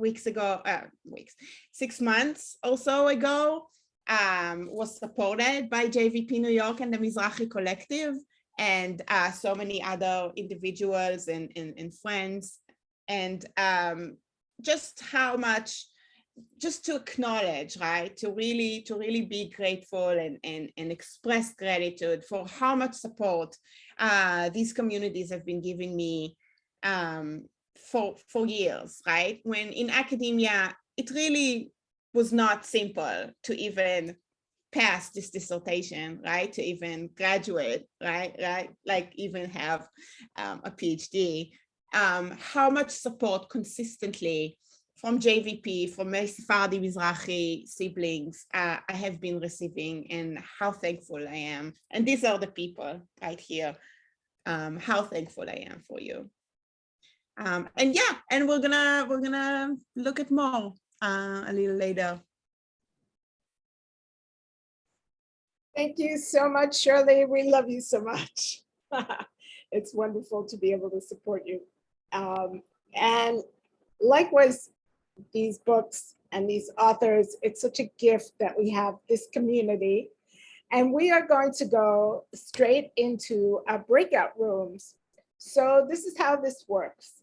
Speaker 6: months or so ago, was supported by JVP New York and the Mizrahi Collective and so many other individuals and friends, and just how much, just to acknowledge, right, to really be grateful and express gratitude for how much support these communities have been giving me for years, right? When in academia, it really was not simple to even pass this dissertation, right? To even graduate, right? Like even have a PhD. How much support consistently from JVP, from my Sephardi Mizrahi siblings I have been receiving, and how thankful I am. And these are the people right here. How thankful I am for you. And yeah, and we're gonna look at more a little later.
Speaker 1: Thank you so much, Shirley. We love you so much. It's wonderful to be able to support you. And likewise, these books and these authors, it's such a gift that we have this community. And we are going to go straight into our breakout rooms. So this is how this works.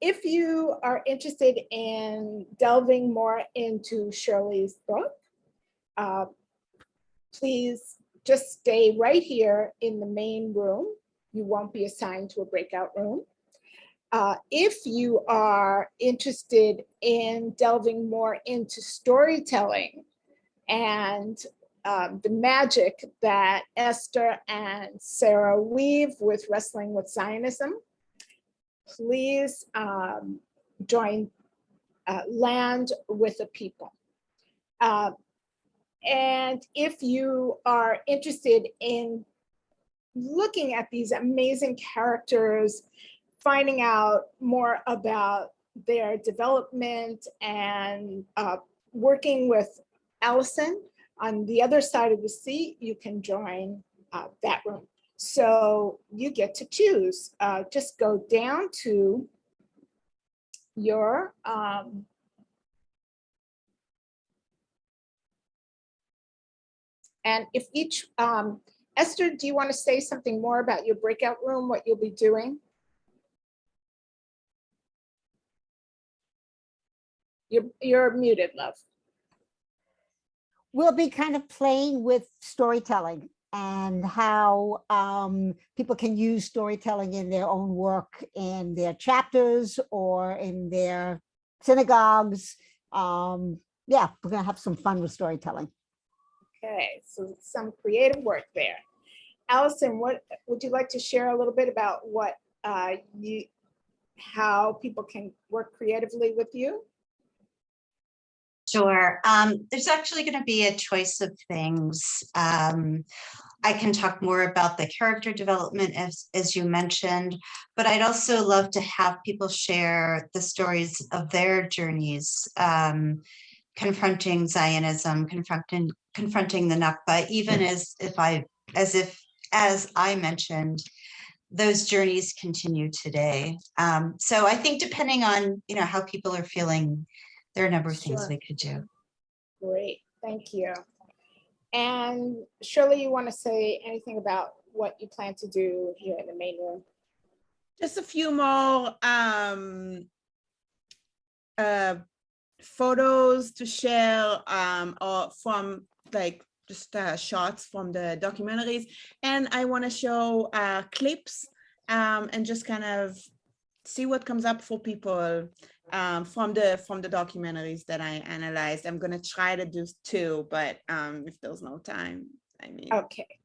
Speaker 1: If you are interested in delving more into Shirley's book, please just stay right here in the main room. You won't be assigned to a breakout room. If you are interested in delving more into storytelling and the magic that Esther and Sarah weave with Wrestling with Zionism, please join Land with the People. And if you are interested in looking at these amazing characters, finding out more about their development and working with Alison on the other side of the seat, you can join that room. So you get to choose. Just go down to your and if each, Esther, do you want to say something more about your breakout room, what you'll be doing? You're muted, love.
Speaker 4: We'll be kind of playing with storytelling and how people can use storytelling in their own work, in their chapters or in their synagogues. Yeah, we're gonna have some fun with storytelling.
Speaker 1: Okay, so some creative work there. Allison, what would you like to share a little bit about what how people can work creatively with you?
Speaker 5: Sure. There's actually going to be a choice of things. I can talk more about the character development as you mentioned, but I'd also love to have people share the stories of their journeys, confronting Zionism, confronting the Nakba, even as I mentioned, those journeys continue today. So I think depending on how people are feeling, there are a number of things we could do.
Speaker 1: Great, thank you. And Shirley, you want to say anything about what you plan to do here in the main room?
Speaker 6: Just a few more photos to share or from like just shots from the documentaries. And I want to show clips and just kind of see what comes up for people from the documentaries that I analyzed. I'm going to try to do 2, but if there's no time, I mean.
Speaker 1: Okay,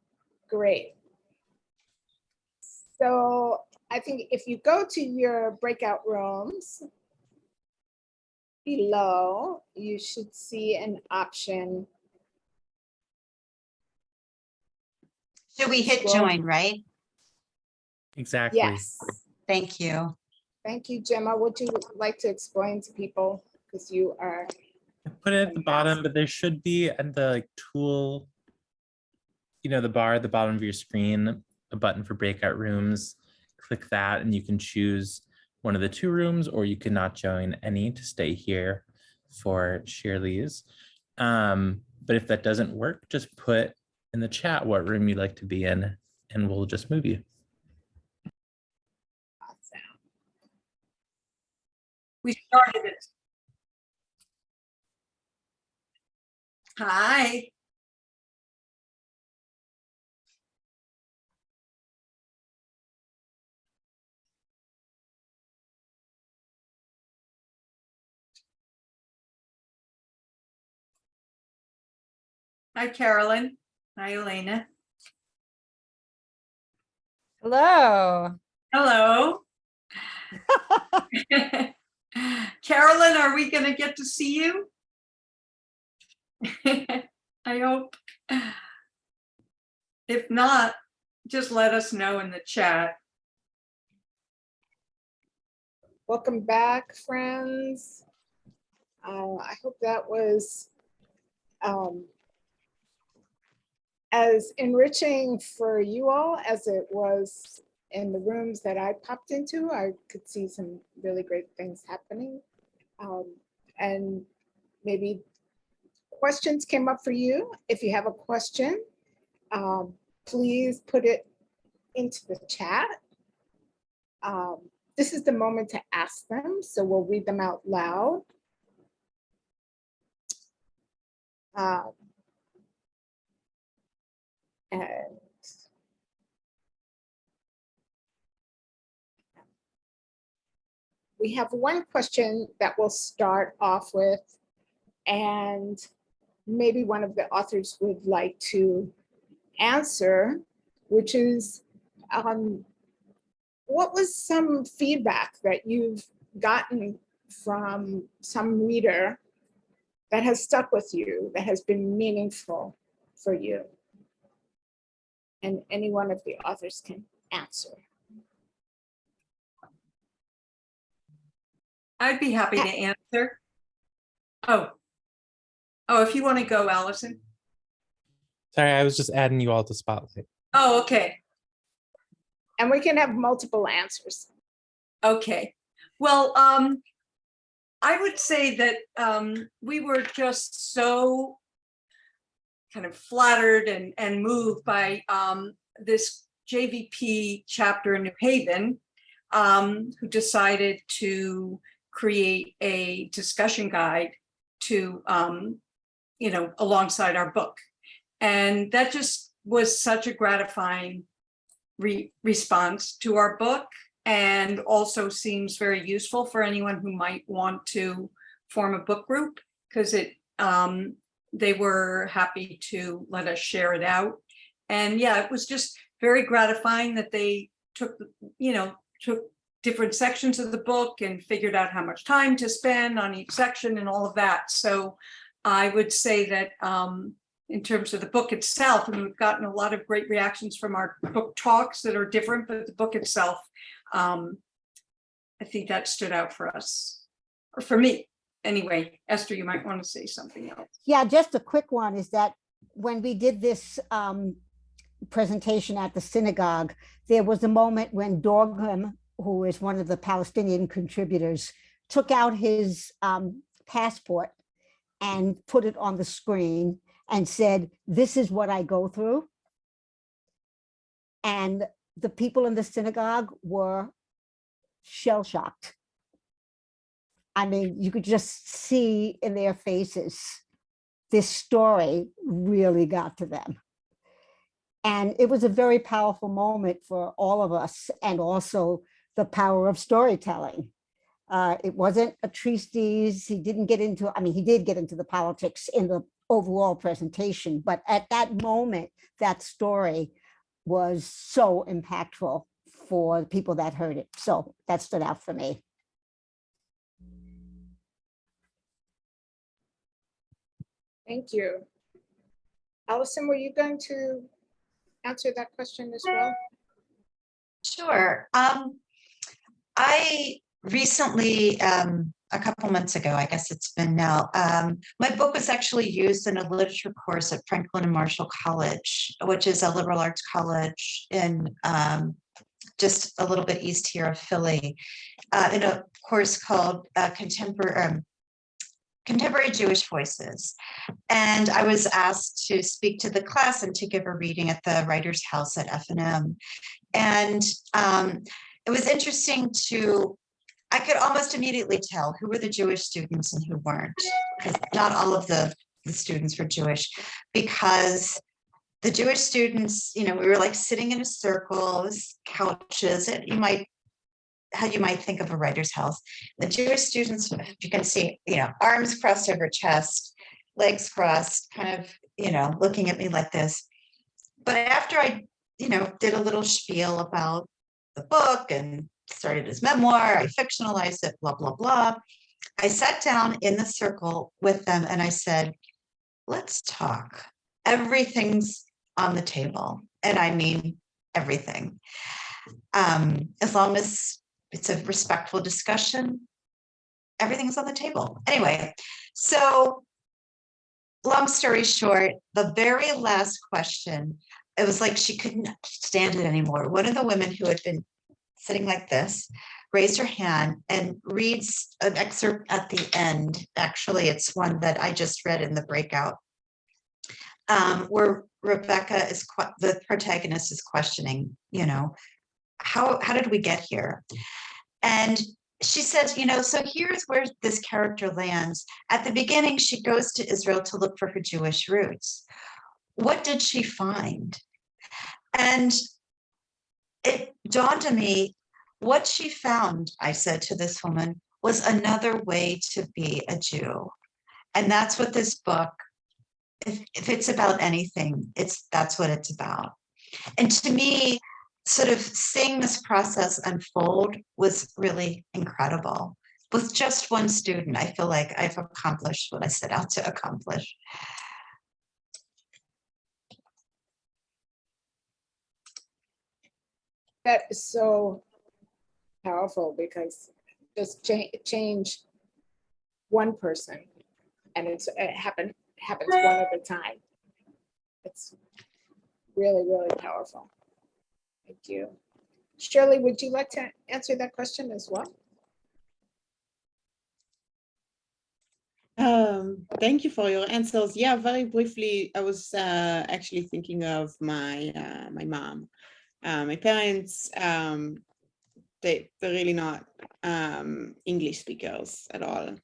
Speaker 1: great. So I think if you go to your breakout rooms, below, you should see an option.
Speaker 5: So we hit join, right?
Speaker 7: Exactly.
Speaker 1: Yes.
Speaker 5: Thank you.
Speaker 1: Thank you, Gemma. Would you like to explain to people, because you are,
Speaker 7: I put it at the bottom, but there should be at the like, tool, the bar at the bottom of your screen, a button for breakout rooms. Click that and you can choose one of the 2 rooms, or you can not join any to stay here for Shirley's. But if that doesn't work, just put in the chat what room you'd like to be in and we'll just move you.
Speaker 3: We started it. Hi. Hi, Carolyn. Hi, Elena.
Speaker 2: Hello.
Speaker 3: Hello. Carolyn, are we going to get to see you? I hope. If not, just let us know in the chat.
Speaker 1: welcome back, friends. I hope that was as enriching for you all as it was in the rooms that I popped into. I could see some really great things happening. And maybe questions came up for you. If you have a question, please put it into the chat. This is the moment to ask them, so we'll read them out loud. And we have one question that we'll start off with, and maybe one of the authors would like to answer, which is, what was some feedback that you've gotten from some reader that has stuck with you, that has been meaningful for you? And any one of the authors can answer.
Speaker 3: I'd be happy to answer. Oh, if you want to go, Allison.
Speaker 7: Sorry, I was just adding you all to Spotlight.
Speaker 3: Oh, okay.
Speaker 1: And we can have multiple answers.
Speaker 3: Okay. Well, I would say that we were just so kind of flattered and moved by this JVP chapter in New Haven, who decided to create a discussion guide to, alongside our book. And that just was such a gratifying response to our book, and also seems very useful for anyone who might want to form a book group, because they were happy to let us share it out. And yeah, it was just very gratifying that they took different sections of the book and figured out how much time to spend on each section and all of that. So I would say that in terms of the book itself, and we've gotten a lot of great reactions from our book talks that are different, but the book itself, I think that stood out for us, or for me. Anyway, Esther, you might want to say something else.
Speaker 4: Yeah, just a quick one is that when we did this presentation at the synagogue, there was a moment when Dorgrim, who is one of the Palestinian contributors, took out his passport and put it on the screen and said, "This is what I go through." And the people in the synagogue were shell-shocked. I mean, you could just see in their faces, this story really got to them. And it was a very powerful moment for all of us, and also the power of storytelling. It wasn't a treatise. He didn't get into, I mean, he did get into the politics in the overall presentation, but at that moment, that story was so impactful for the people that heard it. So that stood out for me.
Speaker 1: Thank you. Allison, were you going to answer that question as well?
Speaker 5: Sure. I recently, a couple months ago, I guess it's been now, my book was actually used in a literature course at Franklin and Marshall College, which is a liberal arts college in just a little bit east here of Philly, in a course called Contemporary Jewish Voices. And I was asked to speak to the class and to give a reading at the Writers' House at F&M. And it was interesting I could almost immediately tell who were the Jewish students and who weren't, because not all of the students were Jewish, because the Jewish students, we were like sitting in a circle, couches, how you might think of a writer's house. The Jewish students, you can see, arms crossed over chest, legs crossed, kind of, looking at me like this. But after I, did a little spiel about the book and started his memoir, I fictionalized it, blah, blah, blah. I sat down in the circle with them and I said, let's talk. Everything's on the table. And I mean, everything. As long as it's a respectful discussion, everything's on the table. Anyway, so long story short, the very last question, it was like she couldn't stand it anymore. One of the women who had been sitting like this raised her hand and reads an excerpt at the end. Actually, it's one that I just read in the Breakout, where Rebecca the protagonist is questioning, how did we get here? And she says, so here's where this character lands. At the beginning, she goes to Israel to look for her Jewish roots. What did she find? And it dawned on me, what she found, I said to this woman, was another way to be a Jew. And that's what this book, if it's about anything, that's what it's about. And to me, sort of seeing this process unfold was really incredible. With just one student, I feel like I've accomplished what I set out to accomplish.
Speaker 1: That is so powerful, because just change one person and it happens one at a time. It's really, really powerful. Thank you. Shirley, would you like to answer that question as well?
Speaker 6: Thank you for your answers. Yeah, very briefly, I was actually thinking of my mom. My parents, they're really not English speakers at all.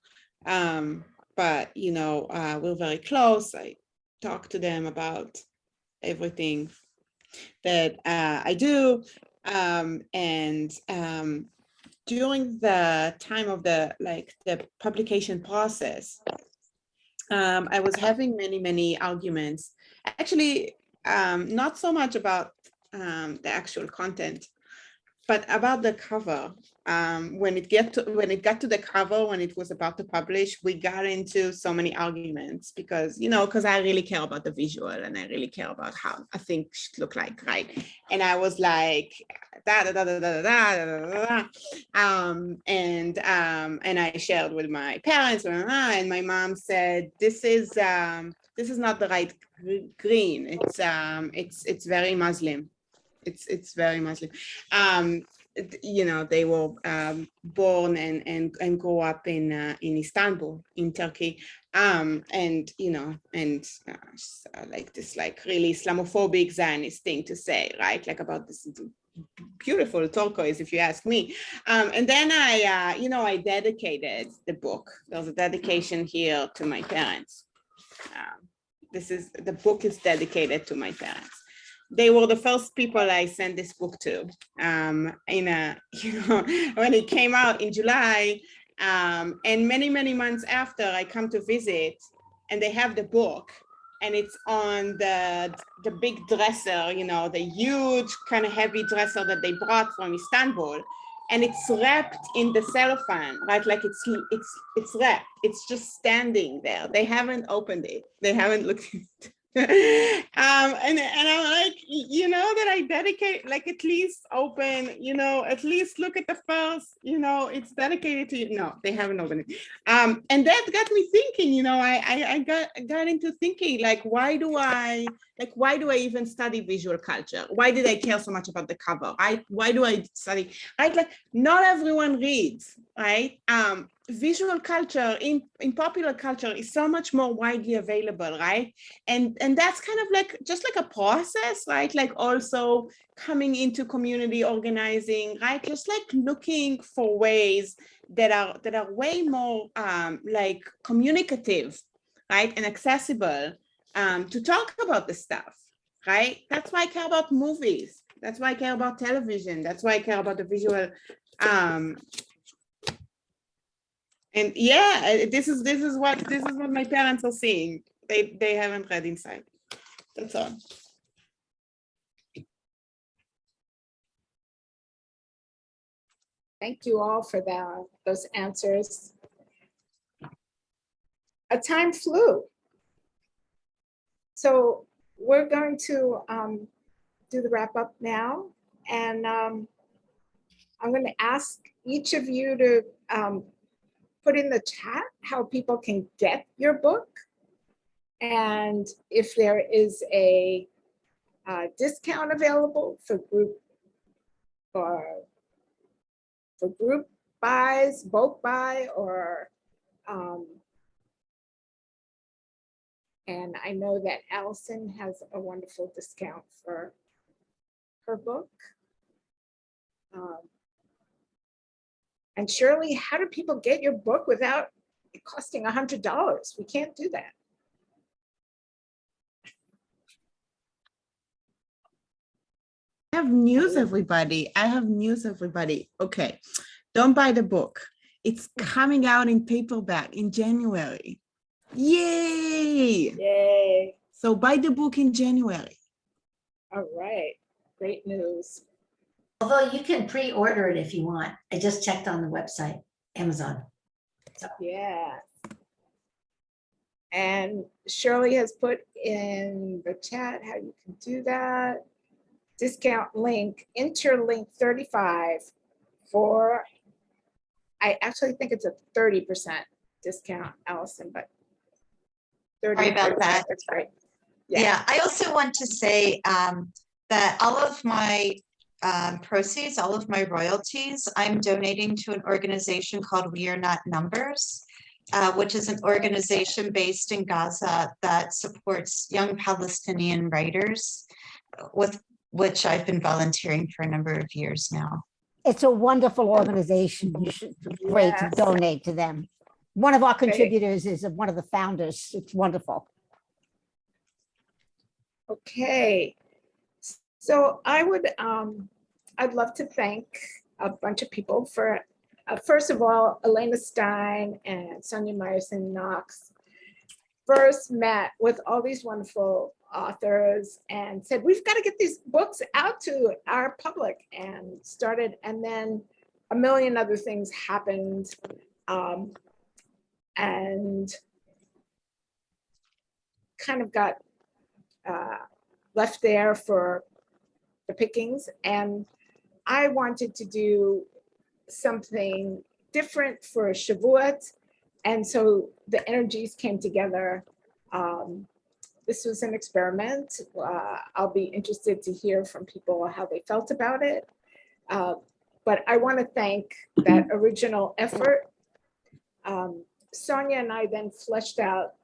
Speaker 6: But, we're very close. I talk to them about everything that I do. And during the time of the publication process, I was having many arguments. Actually, not so much about the actual content, but about the cover. When it got to the cover, when it was about to publish, we got into so many arguments because I really care about the visual and I really care about how a thing should look like, right? And I was like, and I shared with my parents, and my mom said, this is not the right green. It's very Muslim. It's very Muslim. They were born and grew up in Istanbul, in Turkey, like this really Islamophobic Zionist thing to say, right? Like about this beautiful turquoise, if you ask me. And then I dedicated the book. There's a dedication here to my parents. The book is dedicated to my parents. They were the first people I sent this book to. When it came out in July, and many months after, I come to visit, and they have the book, and it's on the big dresser, the huge kind of heavy dresser that they brought from Istanbul, and it's wrapped in the cellophane, right? Like it's wrapped. It's just standing there. They haven't opened it. They haven't looked at it. And I'm like, you know, that I dedicate, like, at least open, you know, at least look at the first, you know, it's dedicated to you. No, they haven't opened it. And that got me thinking, you know, I got into thinking, like, why do I even study visual culture? Why did I care so much about the cover? Why do I study? Right? Like, not everyone reads, right? Visual culture in popular culture is so much more widely available, right? And that's kind of like just like a process, right? Like also coming into community organizing, right? Just like looking for ways that are way more like communicative, right? And accessible to talk about the stuff, right? That's why I care about movies. That's why I care about television. That's why I care about the visual. And yeah, this is what my parents are seeing. They haven't read inside. That's all.
Speaker 1: Thank you all for those answers. A time flew. So we're going to do the wrap up now. And I'm going to ask each of you to put in the chat how people can get your book. And if there is a discount available for group buys, bulk buy, or and I know that Alison has a wonderful discount for her book. And Shirley, how do people get your book without it costing $100? We can't do that.
Speaker 6: I have news, everybody. I have news, everybody. Okay, don't buy the book. It's coming out in paperback in January. Yay!
Speaker 1: Yay.
Speaker 6: So buy the book in January.
Speaker 1: All right, great news.
Speaker 8: Although you can pre-order it if you want. I just checked on the website, Amazon. So.
Speaker 1: Yeah. And Shirley has put in the chat how you can do that. Discount link, interlink 35 for, I actually think it's a 30% discount, Allison, but 30%.
Speaker 5: Sorry about that.
Speaker 1: That's great.
Speaker 5: Yeah, I also want to say that all of my proceeds, all of my royalties, I'm donating to an organization called We Are Not Numbers, which is an organization based in Gaza that supports young Palestinian writers, with which I've been volunteering for a number of years now.
Speaker 4: It's a wonderful organization. You should great to donate to them. One of our contributors is one of the founders. It's wonderful.
Speaker 1: Okay, so I'd love to thank a bunch of people for, first of all, Elena Stein and Sonia Meyerson Knox first met with all these wonderful authors and said, we've got to get these books out to our public, and started, and then a million other things happened. And kind of got left there for the pickings. And I wanted to do something different for Shavuot. And so the energies came together. This was an experiment. I'll be interested to hear from people how they felt about it. But I want to thank that original effort. Sonia and I then fleshed out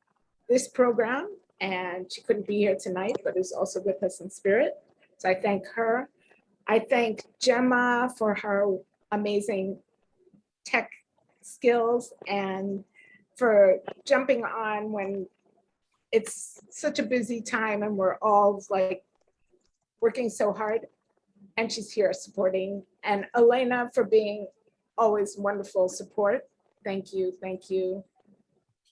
Speaker 1: this program, and she couldn't be here tonight, but is also with us in spirit. So I thank her. I thank Gemma for her amazing tech skills and for jumping on when it's such a busy time and we're all like working so hard, and she's here supporting. And Elena for being always wonderful support. Thank you, thank you.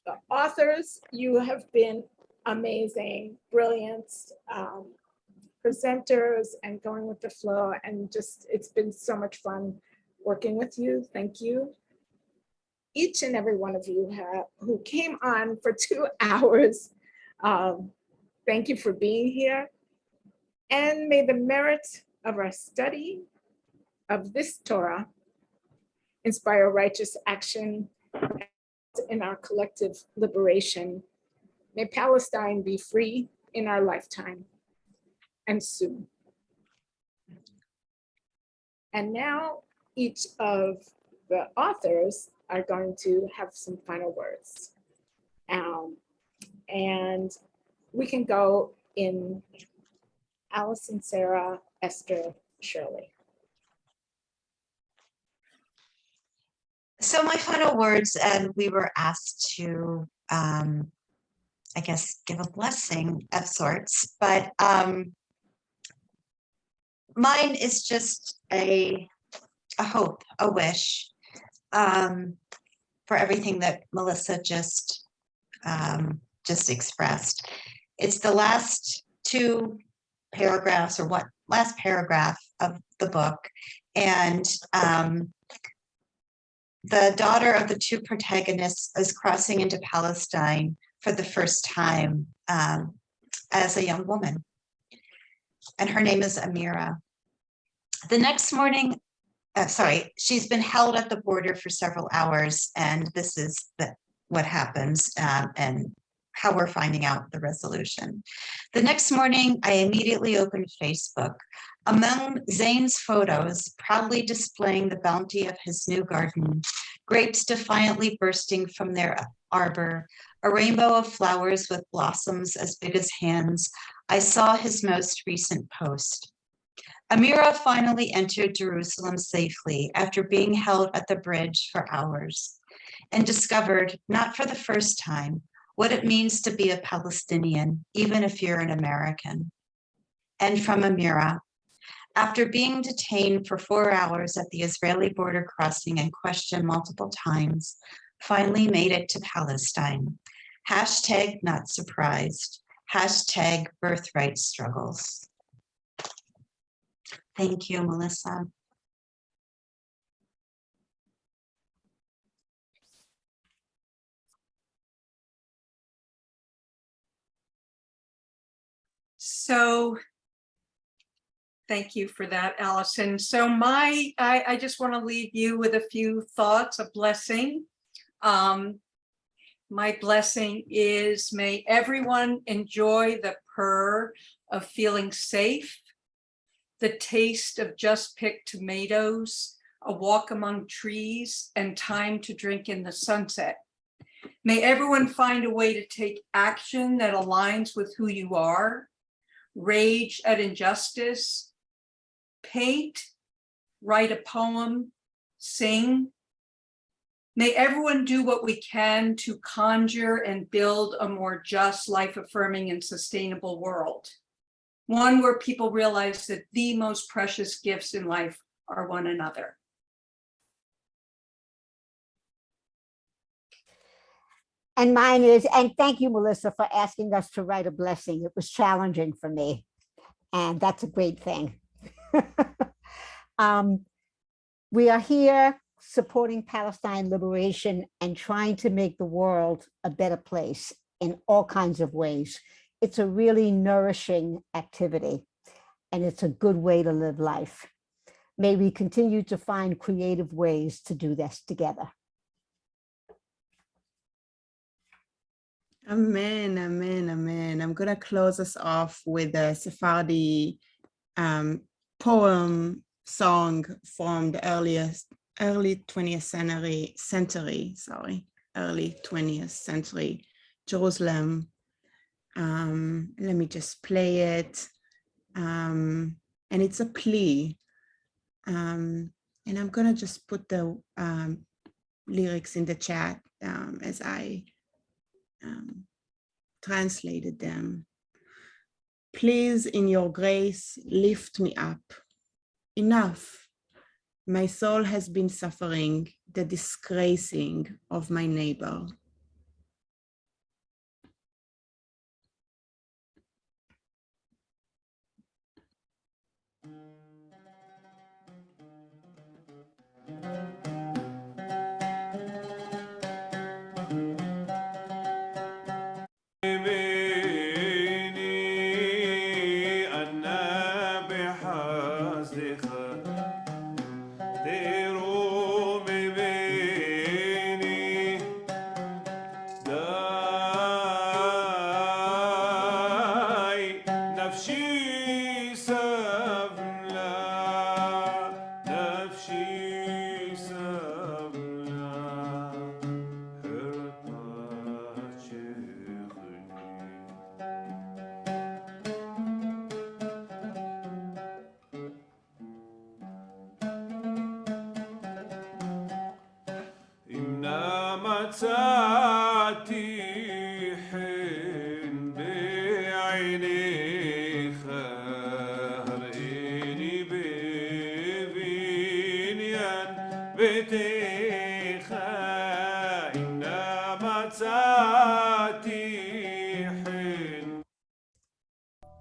Speaker 1: The authors, you have been amazing, brilliant presenters and going with the flow, and just, it's been so much fun working with you. Thank you. Each and every one of you who came on for 2 hours Thank you for being here. And may the merit of our study of this Torah inspire righteous action in our collective liberation. May Palestine be free in our lifetime and soon. And now each of the authors are going to have some final words. And we can go in Allison, Sarah, Esther, Shirley.
Speaker 5: So my final words, and we were asked to, I guess, give a blessing of sorts, but mine is just a hope, a wish for everything that Melissa just expressed. It's the last two paragraphs, or what last paragraph of the book, and the daughter of the two protagonists is crossing into Palestine for the first time as a young woman, and her name is Amira. The next morning, she's been held at the border for several hours, and this is what happens and how we're finding out the resolution. The next morning, I immediately opened Facebook. Among Zane's photos, proudly displaying the bounty of his new garden, grapes defiantly bursting from their arbor, a rainbow of flowers with blossoms as big as hands, I saw his most recent post. Amira finally entered Jerusalem safely after being held at the bridge for hours, and discovered, not for the first time, what it means to be a Palestinian, even if you're an American. And from Amira, after being detained for 4 hours at the Israeli border crossing and questioned multiple times, finally made it to Palestine. Hashtag not surprised. Hashtag birthright struggles. Thank you, Melissa.
Speaker 3: So thank you for that, Allison. So I just want to leave you with a few thoughts, a blessing. My blessing is, may everyone enjoy the purr of feeling safe, the taste of just picked tomatoes, a walk among trees, and time to drink in the sunset. May everyone find a way to take action that aligns with who you are, rage at injustice, paint, write a poem, sing. May everyone do what we can to conjure and build a more just, life-affirming, and sustainable world. One where people realize that the most precious gifts in life are one another.
Speaker 4: And mine is, and thank you, Melissa, for asking us to write a blessing. It was challenging for me, and that's a great thing. We are here supporting Palestine liberation and trying to make the world a better place in all kinds of ways. It's a really nourishing activity, and it's a good way to live life. May we continue to find creative ways to do this together.
Speaker 6: Amen, amen, amen. I'm going to close us off with a Sephardi poem song from the early 20th century, Jerusalem. Let me just play it. And it's a plea. And I'm going to just put the lyrics in the chat as I translated them. Please, in your grace, lift me up. Enough. My soul has been suffering the disgracing of my neighbor.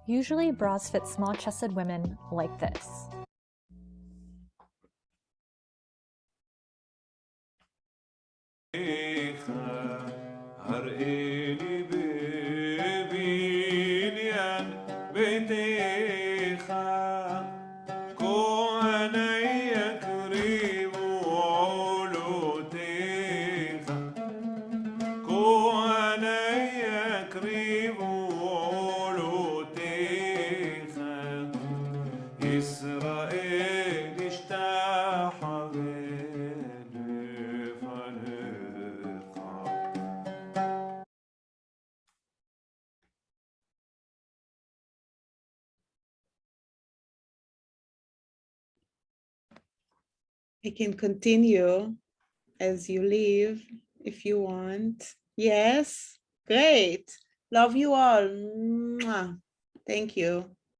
Speaker 9: Usually, bras fit small-chested women like this.
Speaker 6: I can continue as you leave if you want. Yes, great. Love you all. Mwah. Thank you.